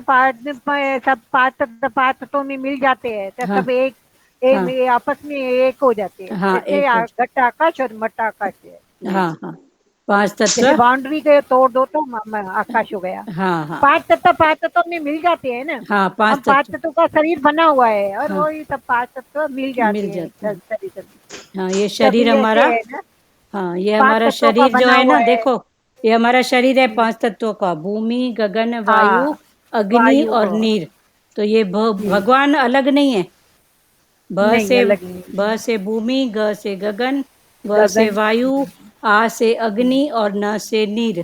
सब पांच तत्वों में मिल जाते हैं तो हाँ सब एक एक हाँ में आपस में एक हो जाते हैं। हाँ, जैसे एक हो, घट आकाश और मट आकाश है। हाँ हाँ, पांच तत्व, जैसे बाउंड्री के तोड़ दो तो आकाश हो गया। हाँ हाँ पांच तत्व में मिल जाते हैं ना। हाँ, हम पांच पांच तत्व, तत्व का शरीर बना हुआ है और हाँ वही सब पांच तत्व मिल जाते मिल हैं जाते हैं। शरीर में। हाँ, ये शरीर तभी ऐसे हमारा, है ना, हाँ ये पांच हमारा तत्वों का शरीर जो बना है हुआ ना, है। देखो, ये हमारा शरीर है पांच तत्वों का, भूमि, गगन, वायु, हाँ, अग्नि वायु और हो। नीर। तो ये जी, भगवान अलग नहीं है। नहीं अलग नहीं। ब से भूमि, ग से गगन, व से गगन, वायु, आ से अग्नि और न से नीर।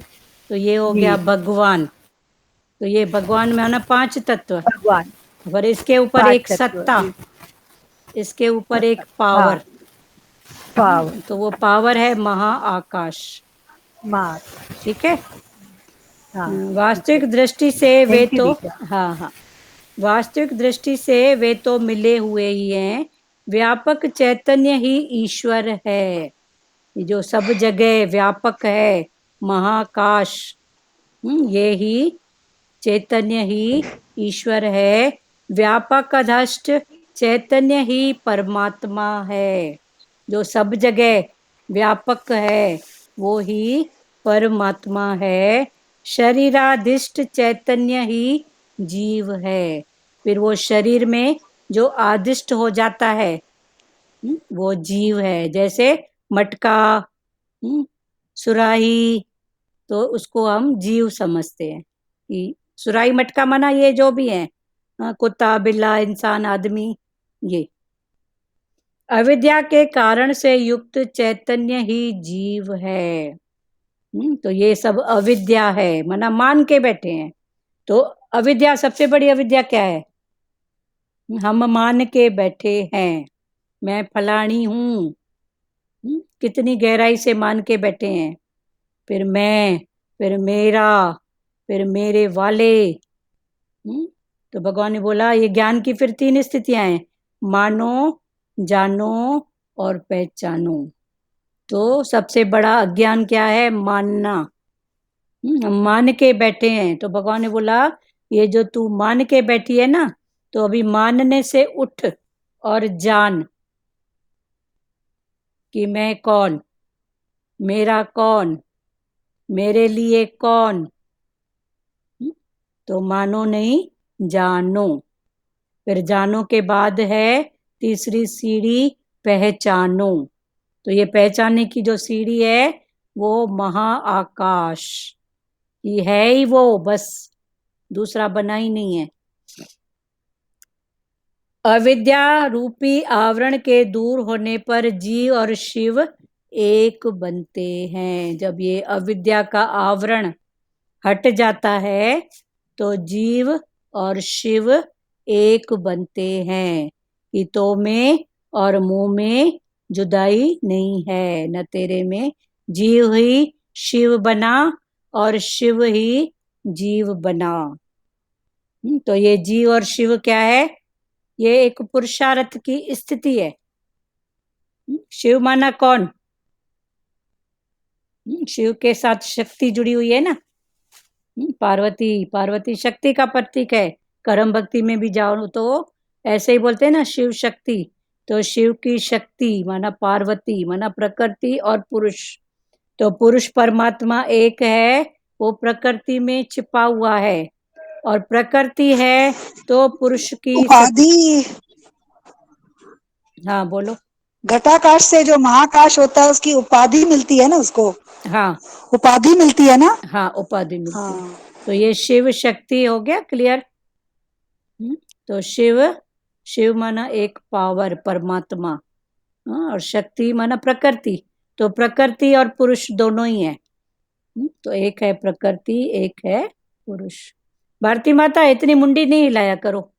तो ये हो गया नीर, भगवान। तो ये भगवान में है ना पांच तत्व, भगवान। और इसके ऊपर पांच एक तत्व सत्ता, इसके ऊपर एक हाँ, पावर। पाव, तो वो पावर है महाआकाश। मार। ठीक है। हाँ ठीक है। वास्तविक दृष्टि से वे थैंक यू तो, दीक्षा। हाँ हाँ, वास्तविक दृष्टि से वे तो मिले हुए ही हैं। व्यापक चैतन्य ही ईश्वर है। ये जो सब जगह व्यापक है, महाकाश, ये ही चैतन्य ही ईश्वर है। व्यापक अधष्ट चैतन्य ही परमात्मा है। जो सब जगह व्यापक है वो ही परमात्मा है। शरीराधिष्ट चैतन्य ही जीव है। फिर वो शरीर में जो आदिष्ट हो जाता है, वो जीव है। जैसे मटका, सुराही, तो उसको हम जीव समझते हैं कि सुराही मटका मना ये जो भी है, हाँ, कुत्ता बिल्ला इंसान आदमी, ये अविद्या के कारण से युक्त चैतन्य ही जीव है। तो ये सब अविद्या है, मना मान के बैठे हैं। तो अविद्या, सबसे बड़ी अविद्या क्या है? हम मान के बैठे हैं मैं फलानी हूँ, कितनी गहराई से मान के बैठे हैं। फिर मैं, फिर मेरा, फिर मेरे वाले। तो भगवान ने बोला ये ज्ञान की फिर तीन स्थितियां हैं, मानो, जानो और पहचानो। तो सबसे बड़ा अज्ञान क्या है? मानना। हम मान के बैठे हैं, तो भगवान ने बोला ये जो तू मान के बैठी है ना, तो अभी मानने से उठ और जान कि मैं कौन, मेरा कौन, मेरे लिए कौन। तो मानो नहीं, जानो। फिर जानो के बाद है तीसरी सीढ़ी, पहचानो। तो ये पहचानने की जो सीढ़ी है वो महाआकाश ये है ही, वो बस दूसरा बना ही नहीं है। अविद्या रूपी आवरण के दूर होने पर जीव और शिव एक बनते हैं। जब ये अविद्या का आवरण हट जाता है तो जीव और शिव एक बनते हैं। हितों में और मुंह में जुदाई नहीं है, न तेरे में जीव ही शिव बना और शिव ही जीव बना। तो ये जीव और शिव क्या है? ये एक पुरुषार्थ की स्थिति है। शिव माना कौन? शिव के साथ शक्ति जुड़ी हुई है ना। पार्वती, पार्वती शक्ति का प्रतीक है। कर्म भक्ति में भी जाओ तो ऐसे ही बोलते हैं ना, शिव शक्ति। तो शिव की शक्ति माना पार्वती, माना प्रकृति और पुरुष। तो पुरुष परमात्मा एक है, वो प्रकृति में छिपा हुआ है, और प्रकृति है तो पुरुष की उपाधि। हाँ बोलो। घटाकाश से जो महाकाश होता है उसकी उपाधि मिलती है ना, उसको हाँ उपाधि मिलती है ना। हाँ, उपाधि मिलती है। हाँ। तो ये शिव शक्ति हो गया क्लियर। तो शिव, शिव माना एक पावर, परमात्मा। और शक्ति माना प्रकृति। तो प्रकृति और पुरुष दोनों ही है। तो एक है प्रकृति, एक है पुरुष। भारती माता इतनी मुंडी नहीं हिलाया करो।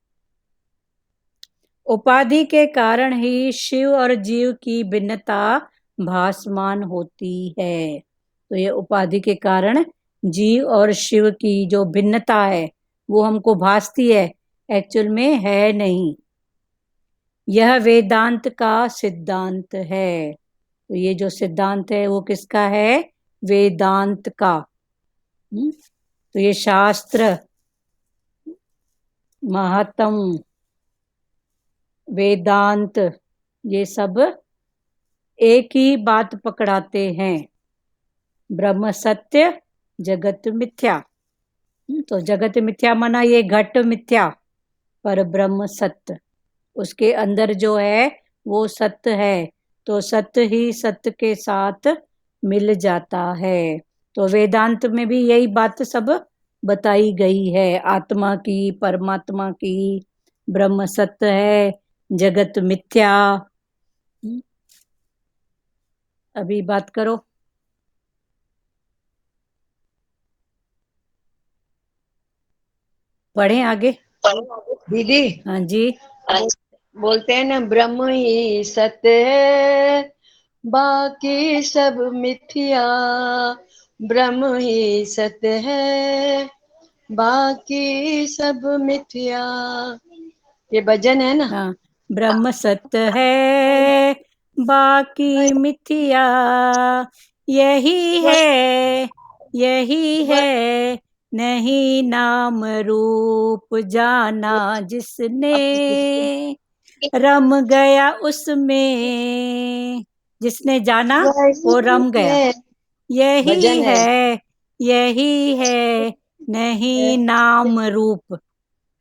उपाधि के कारण ही शिव और जीव की भिन्नता भासमान होती है। तो ये उपाधि के कारण जीव और शिव की जो भिन्नता है वो हमको भासती है, एक्चुअल में है नहीं। यह वेदांत का सिद्धांत है। तो ये जो सिद्धांत है वो किसका है? वेदांत का। तो ये शास्त्र, महात्म, वेदांत, ये सब एक ही बात पकड़ाते हैं, ब्रह्म सत्य जगत मिथ्या। तो जगत मिथ्या माना ये घट मिथ्या, पर ब्रह्म सत्य, उसके अंदर जो है वो सत्य है। तो सत्य ही सत्य के साथ मिल जाता है। तो वेदांत में भी यही बात सब बताई गई है, आत्मा की, परमात्मा की। ब्रह्म सत्य है, जगत मिथ्या। अभी बात करो। पढ़ें आगे। दीदी हाँ जी। बोलते हैं ना, ब्रह्म ही सत्य है बाकी सब मिथ्या। ब्रह्म ही सत्य है बाकी सब मिथ्या। ये भजन है ना। हाँ, ब्रह्म सत्य है बाकी मिथ्या, यही है, यही है, नहीं नाम रूप जाना जिसने, रम गया उसमें। जिसने जाना वो रम गया। यही भजन है, यही है, नहीं नाम रूप।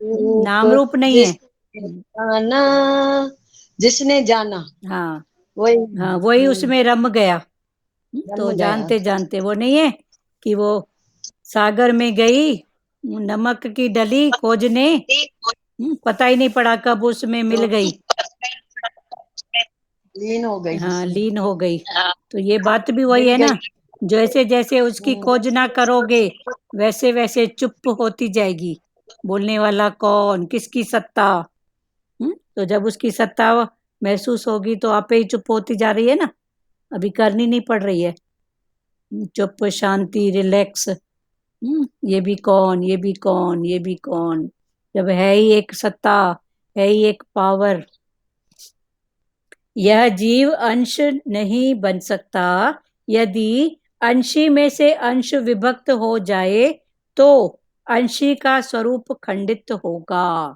नाम रूप नहीं है। जाना, जिसने जाना, हाँ वही हाँ, वही उसमें रम गया। तो रम गया। जानते जानते वो नहीं है कि वो सागर में गई नमक की डली खोजने, पता ही नहीं पड़ा कब उसमें मिल गई। लीन हो गई। हाँ, लीन हो गई। तो ये बात भी वही है ना, जैसे जैसे उसकी खोज ना करोगे वैसे वैसे चुप होती जाएगी। बोलने वाला कौन, किसकी सत्ता। तो जब उसकी सत्ता महसूस होगी तो आपे ही चुप होती जा रही है ना, अभी करनी नहीं पड़ रही है। चुप, शांति, रिलैक्स। ये भी कौन, ये भी कौन, ये भी कौन, जब है ही एक सत्ता, है ही एक पावर। यह जीव अंश नहीं बन सकता। यदि अंशी में से अंश विभक्त हो जाए तो अंशी का स्वरूप खंडित होगा।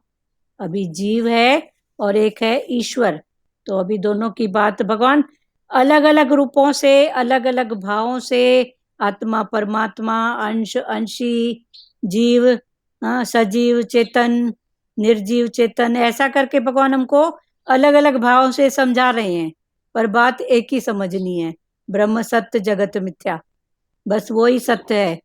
अभी जीव है और एक है ईश्वर, तो अभी दोनों की बात भगवान अलग अलग रूपों से, अलग अलग भावों से, आत्मा परमात्मा, अंश अंशी, जीव, सजीव चेतन, निर्जीव चेतन, ऐसा करके भगवान हमको अलग अलग भावों से समझा रहे हैं, पर बात एक ही समझनी है, ब्रह्म सत्य जगत मिथ्या, बस वही सत्य है।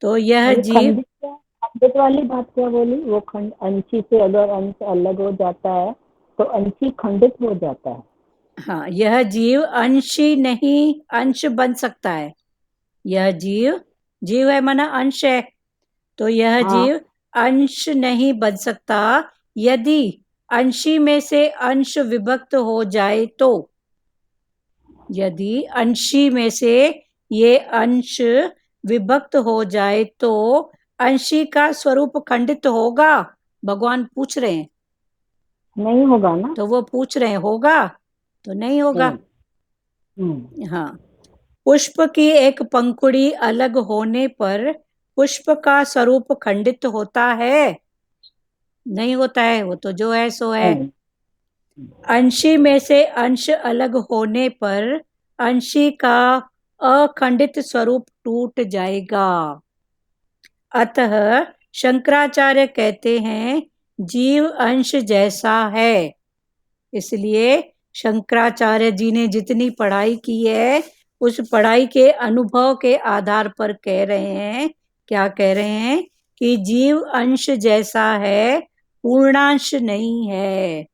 तो यह जीव, खंडित वाली बात क्या बोली? वो खंड अंशी से अगर अंश अलग हो जाता है तो अंशी खंडित हो जाता है। हाँ, यह जीव अंशी नहीं अंश बन सकता है। यह जीव, जीव है माना अंश है, तो यह हाँ। जीव अंश नहीं बन सकता यदि अंशी में से अंश विभक्त हो जाए तो। यदि अंशी में से ये अंश विभक्त हो जाए तो अंशी का स्वरूप खंडित होगा? भगवान पूछ रहे हैं। नहीं होगा ना? तो वो पूछ रहे हैं होगा, तो नहीं होगा। हाँ, पुष्प की एक पंखुड़ी अलग होने पर पुष्प का स्वरूप खंडित होता है? नहीं होता है, वो तो जो है सो है। अंशी में से अंश अलग होने पर अंशी का अखंडित स्वरूप टूट जाएगा। अतः शंकराचार्य कहते हैं जीव अंश जैसा है। इसलिए शंकराचार्य जी ने जितनी पढ़ाई की है उस पढ़ाई के अनुभव के आधार पर कह रहे हैं, क्या कह रहे हैं कि जीव अंश जैसा है, पूर्णांश नहीं है।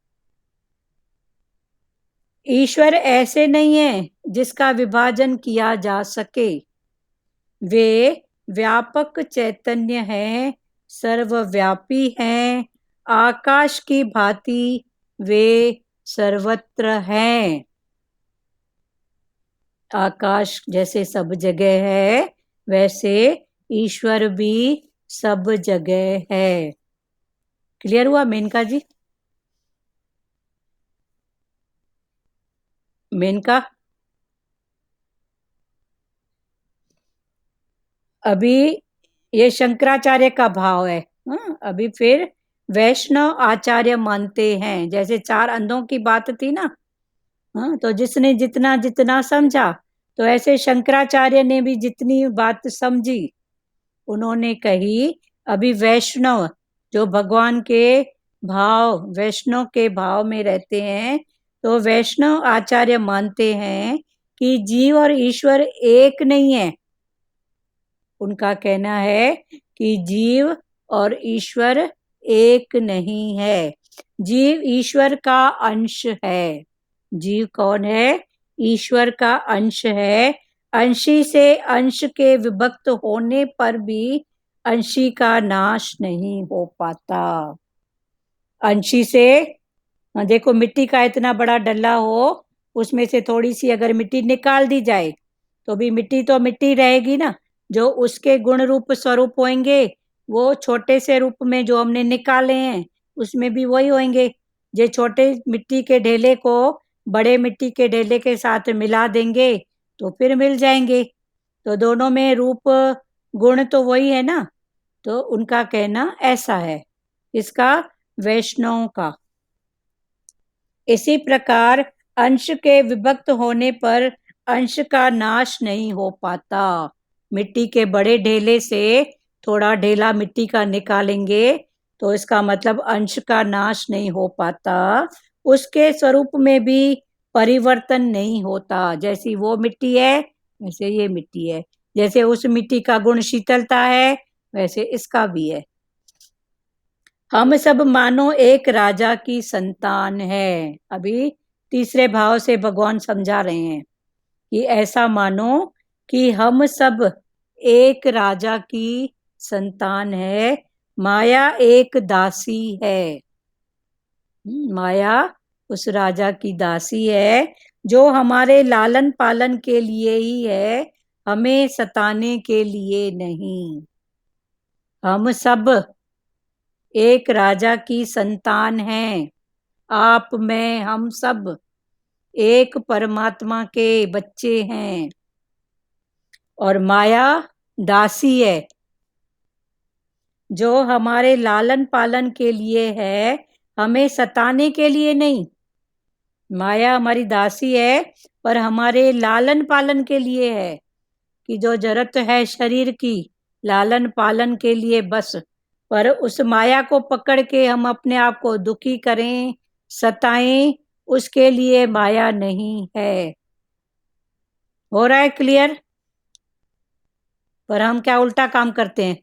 ईश्वर ऐसे नहीं है जिसका विभाजन किया जा सके। वे व्यापक चैतन्य हैं, सर्वव्यापी हैं, आकाश की भांति वे सर्वत्र हैं। आकाश जैसे सब जगह है वैसे ईश्वर भी सब जगह है। क्लियर हुआ मेनका जी? मेनका, अभी ये शंकराचार्य का भाव है। अभी फिर वैष्णव आचार्य मानते हैं, जैसे 4 अंधों की बात थी ना, तो जिसने जितना जितना समझा, तो ऐसे शंकराचार्य ने भी जितनी बात समझी उन्होंने कही। अभी वैष्णव जो भगवान के भाव, वैष्णव के भाव में रहते हैं, तो वैष्णव आचार्य मानते हैं कि जीव और ईश्वर एक नहीं है। उनका कहना है कि जीव और ईश्वर एक नहीं है, जीव ईश्वर का अंश है। जीव कौन है? ईश्वर का अंश है। अंशी से अंश के विभक्त होने पर भी अंशी का नाश नहीं हो पाता। अंशी से, देखो मिट्टी का इतना बड़ा डल्ला हो, उसमें से थोड़ी सी अगर मिट्टी निकाल दी जाए तो भी मिट्टी तो मिट्टी रहेगी ना। जो उसके गुण रूप स्वरूप होंगे वो छोटे से रूप में जो हमने निकाले हैं उसमें भी वही होंगे। जो छोटे मिट्टी के ढेले को बड़े मिट्टी के ढेले के साथ मिला देंगे तो फिर मिल जाएंगे, तो दोनों में रूप गुण तो वही है ना। तो उनका कहना ऐसा है, इसका वैष्णव का। इसी प्रकार अंश के विभक्त होने पर अंश का नाश नहीं हो पाता। मिट्टी के बड़े ढेले से थोड़ा ढेला मिट्टी का निकालेंगे तो इसका मतलब अंश का नाश नहीं हो पाता। उसके स्वरूप में भी परिवर्तन नहीं होता। जैसी वो मिट्टी है वैसे ये मिट्टी है, जैसे उस मिट्टी का गुण शीतलता है वैसे इसका भी है। हम सब मानो एक राजा की संतान है। अभी तीसरे भाव से भगवान समझा रहे हैं कि ऐसा मानो कि हम सब एक राजा की संतान है, माया एक दासी है। माया उस राजा की दासी है जो हमारे लालन पालन के लिए ही है, हमें सताने के लिए नहीं। हम सब एक राजा की संतान हैं। आप, मैं, हम सब एक परमात्मा के बच्चे हैं और माया दासी है। जो हमारे लालन पालन के लिए है, हमें सताने के लिए नहीं। माया हमारी दासी है, पर हमारे लालन पालन के लिए है, कि जो जरूरत है शरीर की लालन पालन के लिए बस। पर उस माया को पकड़ के हम अपने आप को दुखी करें, सताएं, उसके लिए माया नहीं है। हो रहा है क्लियर? पर हम क्या उल्टा काम करते हैं,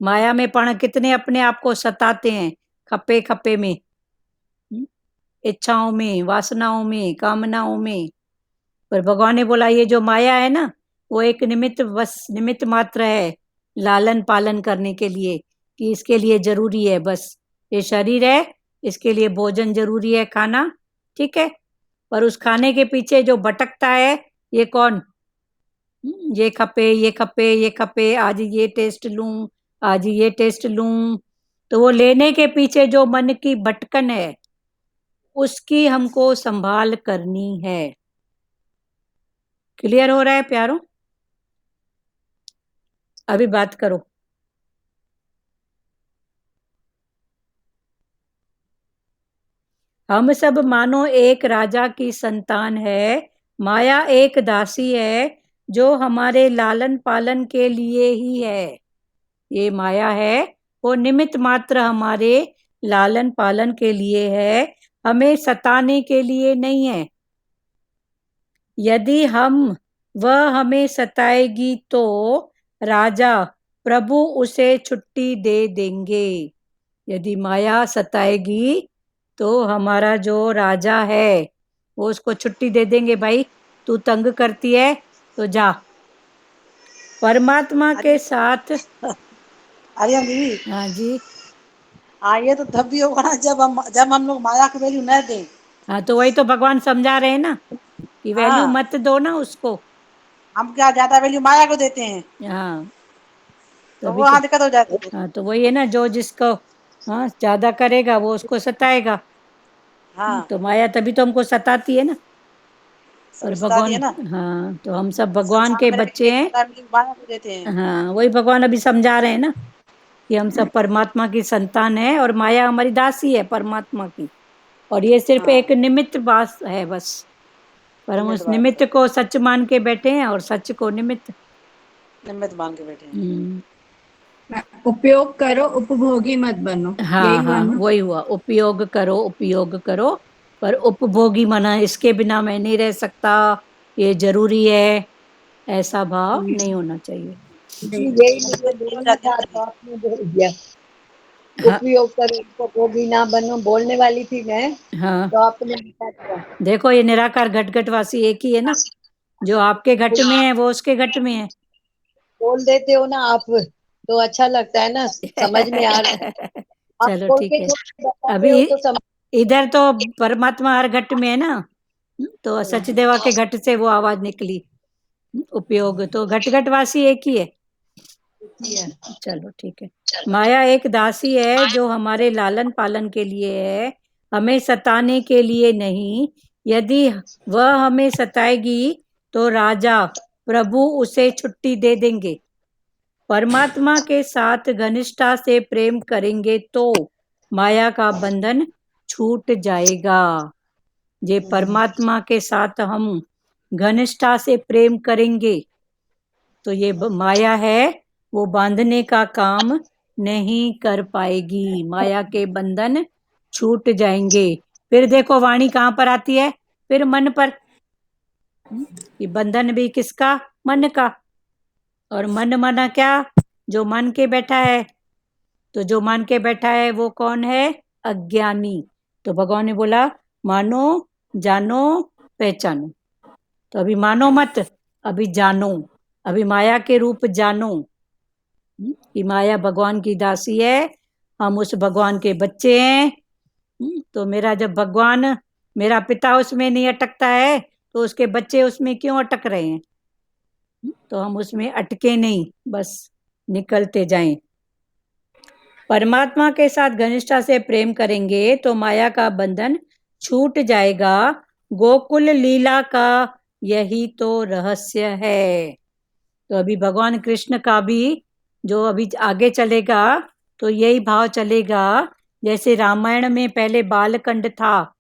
माया में पण कितने अपने आप को सताते हैं, खप्पे खप्पे में, इच्छाओं में, वासनाओं में, कामनाओं में। पर भगवान ने बोला ये जो माया है ना, वो एक निमित्त, बस निमित्त मात्र है लालन पालन करने के लिए, कि इसके लिए जरूरी है बस। ये शरीर है, इसके लिए भोजन जरूरी है, खाना, ठीक है। पर उस खाने के पीछे जो भटकता है, ये कौन? ये खपे, ये खपे, ये खपे, आज ये टेस्ट लूं, आज ये टेस्ट लूं। तो वो लेने के पीछे जो मन की भटकन है, उसकी हमको संभाल करनी है। क्लियर हो रहा है प्यारों? अभी बात करो। हम सब मानो एक राजा की संतान है, माया एक दासी है, जो हमारे लालन पालन के लिए ही है। ये माया है, वो निमित्त मात्र हमारे लालन पालन के लिए है, हमें सताने के लिए नहीं है। यदि वह हमें सताएगी तो राजा प्रभु उसे छुट्टी दे देंगे। यदि माया सताएगी तो हमारा जो राजा है वो उसको छुट्टी दे देंगे, भाई तू तंग करती है तो जा। परमात्मा के साथ, अरे दीदी, हाँ जी, हाँ ये तो तब भी होगा ना जब हम लोग माया की वैल्यू न दें। हाँ तो वही तो भगवान समझा रहे हैं ना, कि वैल्यू हाँ। मत दो ना उसको। हम क्या ज्यादा वैल्यू माया को देते हैं, हाँ तो तभी वो तो, हाँ दिक्कत हो जाती है। हाँ तो वही है ना, जो जिसको हाँ ज्यादा करेगा वो उसको सताएगा। हाँ, तो माया तभी तो हमको सताती है ना। सब और सता दिए भगवान, ना। हाँ तो हम सब भगवान संसार के में रह बच्चे के हैं। ज्यादा वैल्यू माया को देते हैं। हाँ वही भगवान अभी समझा रहे हैं ना, कि हम सब परमात्मा की संतान है, और माया हमारी दासी है परमात्मा की, और ये सिर्फ हाँ, एक निमित्त बात है बस। पर हम निमित्त उस बात निमित्त है, को सच मान के बैठे हैं, और सच को निमित्त। निमित्त मान के बैठे हैं। हम्म, उपयोग करो, उपभोगी मत बनो, यही हाँ हुआ हाँ ना। वही हुआ, उपयोग करो, उपयोग करो, पर उपभोगी मना, इसके बिना मैं नहीं रह सकता, ये जरूरी है, ऐसा भाव नहीं होना चाहिए। यही मुझे हो बोलना जाती है था ना तो दीदी। आपने बोल दिया। हाँ उपयोग करो, उपयोगी ना बनो, बोलने वाली थी मैं, हाँ, तो आपने बता दिया। देखो ये निराकार घट घटवासी एक ही है ना, जो आपके घट में है वो उसके घट में है। बोल देते हो ना आप, तो अच्छा लगता है ना, समझ में आ रहा है। आप चलो बोल ठीक के है। जो बताते अभी हो तो समझ। इधर तो परमात्मा हर घट में है ना, तो सचदेवा के घट से वो आवाज निकली। उपयोग तो घट घटवासी एक ही है। चलो ठीक है। माया एक दासी है, जो हमारे लालन पालन के लिए है, हमें सताने के लिए नहीं। यदि वह हमें सताएगी तो राजा प्रभु उसे छुट्टी दे देंगे। परमात्मा के साथ घनिष्ठता से प्रेम करेंगे तो माया का बंधन छूट जाएगा। जे परमात्मा के साथ हम घनिष्ठता से प्रेम करेंगे तो ये माया है वो बांधने का काम नहीं कर पाएगी, माया के बंधन छूट जाएंगे। फिर देखो वाणी कहाँ पर आती है, फिर मन पर। ये बंधन भी किसका? मन का। और मन माना क्या? जो मान के बैठा है। तो जो मान के बैठा है वो कौन है? अज्ञानी। तो भगवान ने बोला मानो, जानो, पहचानो। तो अभी मानो मत, अभी जानो, अभी माया के रूप जानो, कि माया भगवान की दासी है, हम उस भगवान के बच्चे हैं। तो मेरा जब भगवान, मेरा पिता उसमें नहीं अटकता है, तो उसके बच्चे उसमें क्यों अटक रहे हैं? तो हम उसमें अटके नहीं, बस निकलते जाएं। परमात्मा के साथ घनिष्ठता से प्रेम करेंगे तो माया का बंधन छूट जाएगा। गोकुल लीला का यही तो रहस्य है। तो अभी भगवान कृष्ण का भी जो अभी आगे चलेगा तो यही भाव चलेगा। जैसे रामायण में पहले बालकांड था,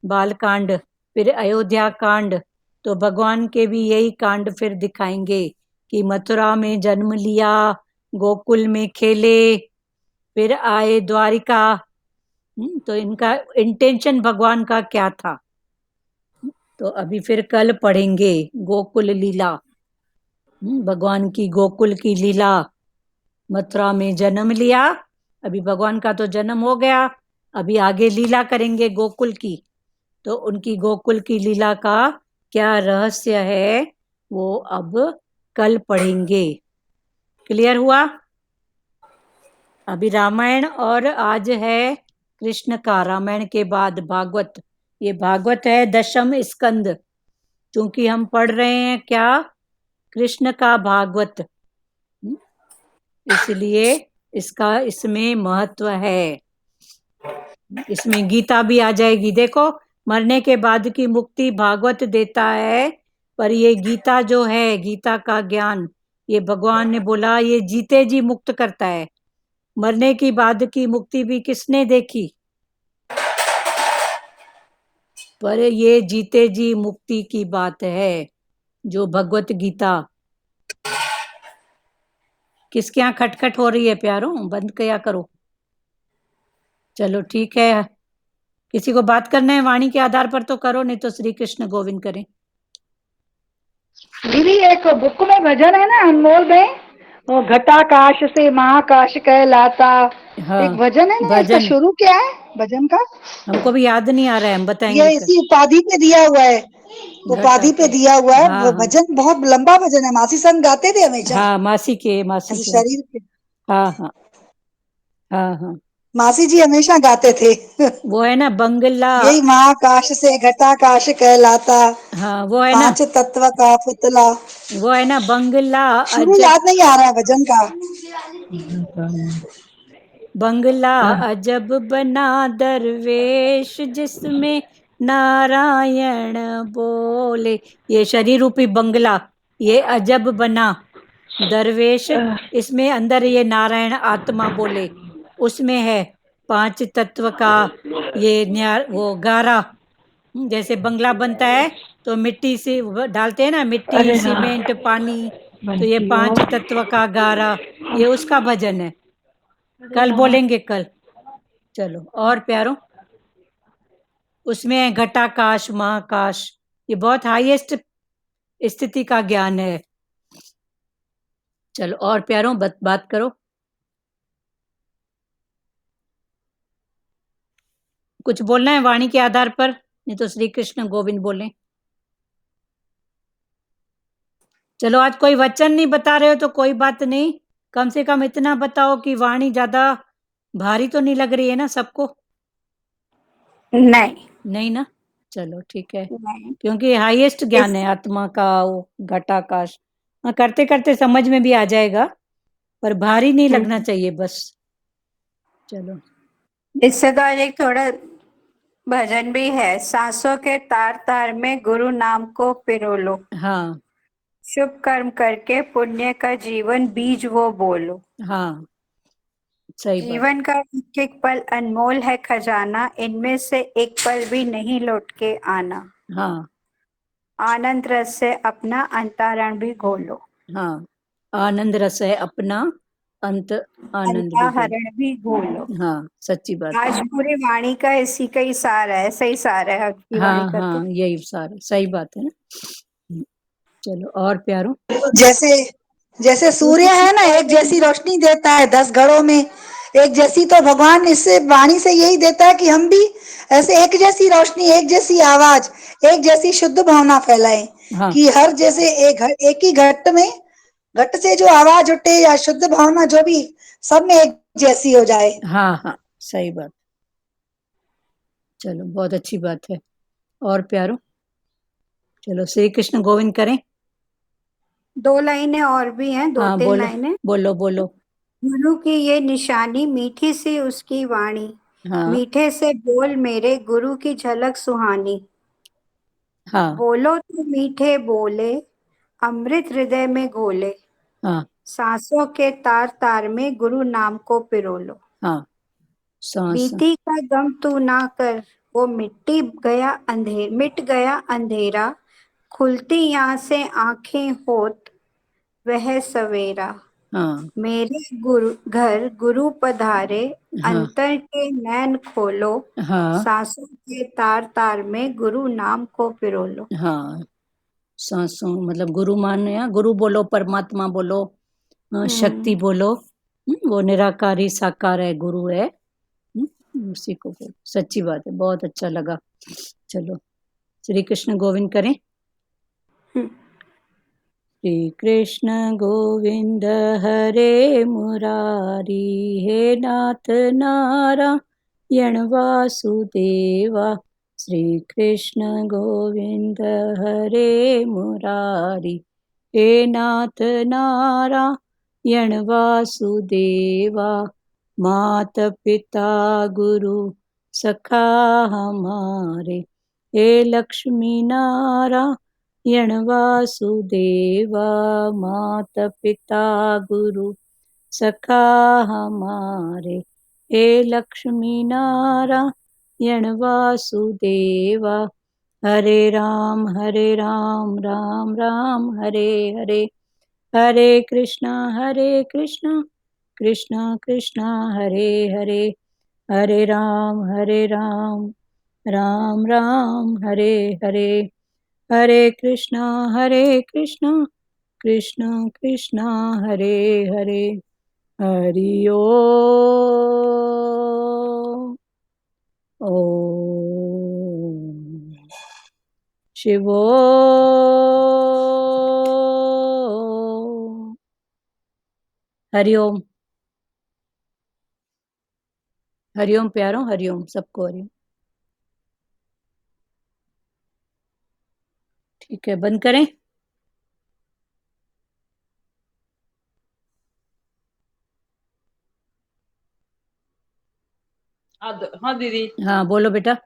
बालकांड, फिर अयोध्या कांड, तो भगवान के भी यही कांड फिर दिखाएंगे कि मथुरा में जन्म लिया, गोकुल में खेले, फिर आए द्वारिका। तो इनका इंटेंशन भगवान का क्या था, तो अभी फिर कल पढ़ेंगे गोकुल लीला। भगवान की गोकुल की लीला, मथुरा में जन्म लिया, अभी भगवान का तो जन्म हो गया, अभी आगे लीला करेंगे गोकुल की। तो उनकी गोकुल की लीला का क्या रहस्य है वो अब कल पढ़ेंगे। क्लियर हुआ? अभी रामायण और आज है कृष्ण का, रामायण के बाद भागवत। ये भागवत है 10वें स्कंद, क्योंकि हम पढ़ रहे हैं क्या, कृष्ण का भागवत, इसलिए इसका इसमें महत्व है। इसमें गीता भी आ जाएगी। देखो, मरने के बाद की मुक्ति भागवत देता है, पर ये गीता जो है, गीता का ज्ञान, ये भगवान ने बोला ये जीते जी मुक्त करता है। मरने की बाद की मुक्ति भी किसने देखी, पर ये जीते जी मुक्ति की बात है जो भगवत गीता। किसके यहाँ खटखट हो रही है प्यारों? बंद किया करो। चलो ठीक है, किसी को बात करना है वाणी के आधार पर तो करो, नहीं तो श्री कृष्ण गोविंद करें। दीदी एक बुक में भजन है ना अनमोल में, वो घटाकाश से महाकाश कहलाता, हाँ, एक भजन है ना, इसका भजन शुरू क्या है भजन का? हमको भी याद नहीं आ रहा है, हम बताएंगे ये कल। इसी उपाधि पे दिया हुआ है, उपाधि पे दिया हुआ है। हाँ, वो हाँ, भजन बहुत लंबा भजन है, मासी संग गाते थे हमेशा। हाँ, मासी के ऐसे शरीर। शरीर पे हाँ, हाँ, हाँ, हाँ, मासी जी हमेशा गाते थे। वो है ना बंगला। यही महाकाश से घटाकाश कहलाता, हाँ, वो है ना, पांच तत्व का पुतला। वो है ना बंगला शुरू अजब, याद नहीं आ रहा है भजन का। बंगला अजब बना दरवेश जिसमें नारायण बोले। ये शरीर रूपी बंगला, ये अजब बना दरवेश, इसमें अंदर ये नारायण आत्मा बोले, उसमें है पांच तत्व का ये वो गारा। जैसे बंगला बनता है तो मिट्टी से डालते हैं ना, मिट्टी, सीमेंट, पानी, तो ये पांच तत्व का गारा, ये उसका भजन है। कल बोलेंगे कल। चलो और प्यारो, उसमें है घटाकाश, महाकाश, ये बहुत हाईएस्ट स्थिति का ज्ञान है। चलो और प्यारो बात करो, कुछ बोलना है वाणी के आधार पर, नहीं तो श्री कृष्ण गोविंद बोलें। चलो आज कोई वचन नहीं बता रहे हो तो कोई बात नहीं, कम से कम इतना बताओ कि वाणी ज्यादा भारी तो नहीं लग रही है ना सबको? नहीं नहीं ना, चलो ठीक है, नहीं। क्योंकि हाईएस्ट ज्ञान है आत्मा का, वो घटाकाश। हाँ, करते करते समझ में भी आ जाएगा, पर भारी नहीं लगना चाहिए बस। चलो इससे तो आज एक थोड़ा भजन भी है, सांसों के तार तार में गुरु नाम को पिरो लो, हाँ, शुभ कर्म करके पुण्य का जीवन बीज वो बोलो, हाँ, सही बात। जीवन का एक एक पल अनमोल है खजाना, इनमें से एक पल भी नहीं लौट के आना, हाँ, आनंद रस से अपना अंतरण भी घोलो, हाँ, आनंद रस है अपना अंत आनंद भी घोलो। हरण भी घोलो। हाँ, सच्ची बात है। आज पूरी वाणी का इसी का ही सार है, सही सार है आपकी वाणी हाँ, का तो। हाँ, यही सारा सही बात है ना। चलो और प्यारो, जैसे जैसे सूर्य है ना, एक जैसी रोशनी देता है 10 घरों में एक जैसी, तो भगवान इससे वाणी से यही देता है कि हम भी ऐसे एक जैसी रोशनी, एक जैसी आवाज, एक जैसी शुद्ध भावना फैलाएं। हाँ, कि हर जैसे एक ही घट में, घट से जो आवाज उठे या शुद्ध भावना जो भी, सब में एक जैसी हो जाए। हाँ, हाँ, सही बात। चलो बहुत अच्छी बात है। और प्यारो, चलो श्री कृष्ण गोविंद करें। 2 लाइनें और भी हैं, 2-3 बोलो लाइनें। बोलो बोलो। गुरु की ये निशानी, मीठी सी उसकी वाणी, हाँ, मीठे से बोल मेरे गुरु की झलक सुहानी, हाँ, बोलो तो मीठे बोले, अमृत हृदय में घोले, हाँ, सांसों के तार तार में गुरु नाम को पिरोलो। हाँ, सांस बीती का गम तू ना कर, वो मिट गया अंधेरा, खुलती आंखें आंखें होत वह सवेरा। हाँ मेरे गुरु घर गुरु पधारे, हाँ अंतर के नैन खोलो, हाँ सांसों के तार तार में गुरु नाम को पिरोलो। हाँ, सांसों मतलब गुरु माने, या गुरु बोलो, परमात्मा बोलो, शक्ति बोलो, वो निराकारी साकार है, गुरु है, उसी को बोलो। सच्ची बात है, बहुत अच्छा लगा। चलो श्री कृष्ण गोविंद करें। श्री कृष्ण गोविंद हरे मुरारी, हे नाथ नारायण वासुदेवा। श्री कृष्ण गोविंद हरे मुरारी, हे नाथ नारायण वासुदेवा। मात पिता गुरु सखा हमारे, हे लक्ष्मी नारायण वासुदेवा। मात पिता गुरु सखा हमारे, हे लक्ष्मी नारायण वासुदेवा। हरे राम राम राम हरे हरे, हरे कृष्णा कृष्णा कृष्णा हरे हरे, हरे राम राम राम हरे हरे, हरे कृष्णा कृष्णा कृष्णा हरे हरे। हरि ओम शिवो हरिओम। हरिओम प्यारों, हरिओम सबको, हरिओम। ठीक है, बंद करें। हाँ दीदी। हाँ बोलो बेटा।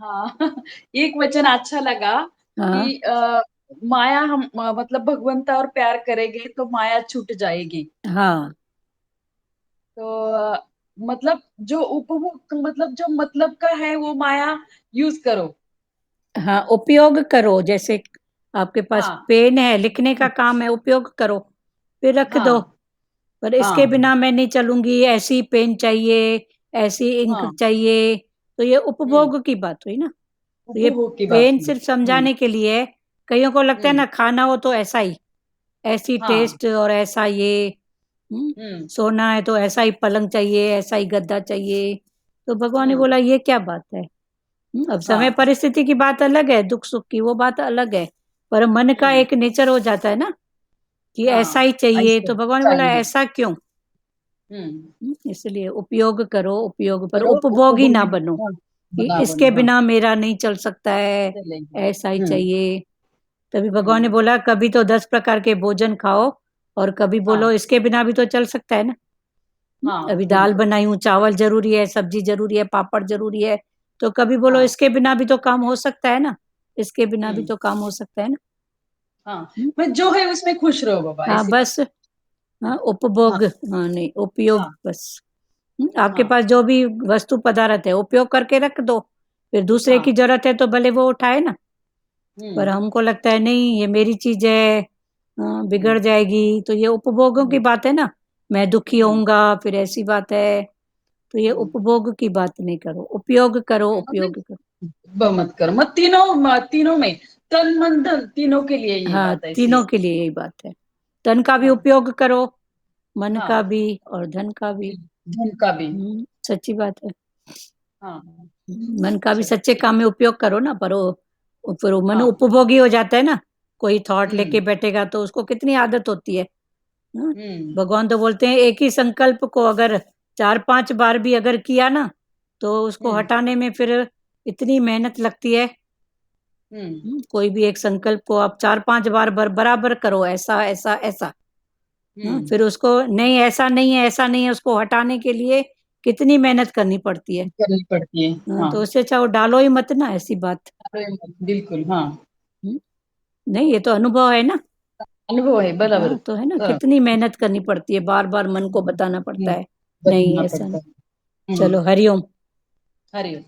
हाँ एक वचन अच्छा लगा हाँ कि माया हम मतलब भगवंता और प्यार करेंगे तो माया छूट जाएगी। हाँ तो मतलब जो उपभोग मतलब जो मतलब का है वो माया यूज करो। हाँ, उपयोग करो। जैसे आपके पास हाँ पेन है, लिखने का काम है, उपयोग करो, फिर रख दो। हाँ पर इसके हाँ बिना मैं नहीं चलूंगी, ऐसी पेन चाहिए, ऐसी इंक हाँ। चाहिए, तो ये हम्म। उपभोग की बात हुई ना। तो ये उपभोग की बात पेन हुई। सिर्फ समझाने के लिए है। कईयों को लगता है हम्म। ना, खाना हो तो ऐसा ही, ऐसी हाँ। टेस्ट और ऐसा ये, हम्म। सोना है तो ऐसा ही पलंग चाहिए, ऐसा ही गद्दा चाहिए। तो भगवान ने बोला हम्म। ये क्या बात है। अब समय हाँ। परिस्थिति की बात अलग है, दुख सुख की वो बात अलग है, पर मन का हम्म। एक नेचर हो जाता है ना कि ऐसा हाँ ही चाहिए। ऐसे तो भगवान ने बोला चाहिए। ऐसा क्यों। हम्म। इसलिए उपयोग करो, उपयोग, पर करो उपभोगी ना उपभोगी। बनो हाँ, कि बना इसके बनो। हाँ बिना मेरा नहीं चल सकता है, चलेगी। ऐसा ही हम्म। चाहिए। तभी भगवान ने हम्म। बोला कभी तो 10 प्रकार के भोजन खाओ, और कभी बोलो हाँ इसके बिना भी तो चल सकता है ना। हाँ अभी दाल बिल्कुल। बनाई हूँ, चावल जरूरी है, सब्जी जरूरी है, पापड़ जरूरी है, तो कभी बोलो हाँ। इसके बिना भी तो काम हो सकता है ना, इसके बिना भी हम्म। तो काम हो सकता है ना। हाँ मैं जो है उसमें खुश रहो बाबा, हाँ ऐसी बात। बस। हाँ हाँ उपभोग, हाँ नहीं उपयोग हाँ बस। आपके हाँ पास जो भी वस्तु पदार्थ है उपयोग करके रख दो, फिर दूसरे की हाँ। जरूरत है तो भले वो उठाए ना। पर हम्म। हमको लगता है नहीं ये मेरी चीज है, बिगड़ हम्म। जाएगी, तो ये उपभोगों की हम्म। बात है ना। मैं दुखी हम्म। होऊंगा, फिर ऐसी बात है। तो ये हम्म। उपभोग की बात नहीं करो, उपयोग करो, मतलब उपयोग करो। मत करो मत, तीनों में तन मन धन तीनों के लिए ये हाँ बात है तीनों इसलिए। के लिए यही बात है। तन का भी हाँ उपयोग करो, मन का हाँ भी और धन का भी। धन का भी। सच्ची बात है। हाँ मन का भी चलो सच्चे ठीक। काम में उपयोग करो ना, पर वो मन हाँ। उपभोगी हो जाता है ना। कोई थॉट लेके हम्म। बैठेगा तो उसको कितनी आदत होती है। हाँ? हम्म। भगवान तो बोलते हैं एक ही संकल्प को अगर 4-5 बार भी अगर किया ना, तो उसको हम्म। हटाने में फिर इतनी मेहनत लगती है। हम्म। कोई भी एक संकल्प को आप 4-5 बार बराबर करो, ऐसा ऐसा ऐसा। हम्म। फिर उसको नहीं, ऐसा नहीं है, ऐसा नहीं है, उसको हटाने के लिए कितनी मेहनत करनी पड़ती है। करनी पड़ती है। हाँ तो उससे अच्छा वो डालो ही मत ना, ऐसी बात। अरे, बिल्कुल हाँ। हम्म, नहीं ये तो अनुभव है ना। अनुभव है बराबर हाँ तो है ना, हाँ, कितनी मेहनत करनी पड़ती है, बार बार मन को बताना पड़ता है नहीं बताना ऐसा पड़ता नहीं। है चलो हरिओम। हरिओम।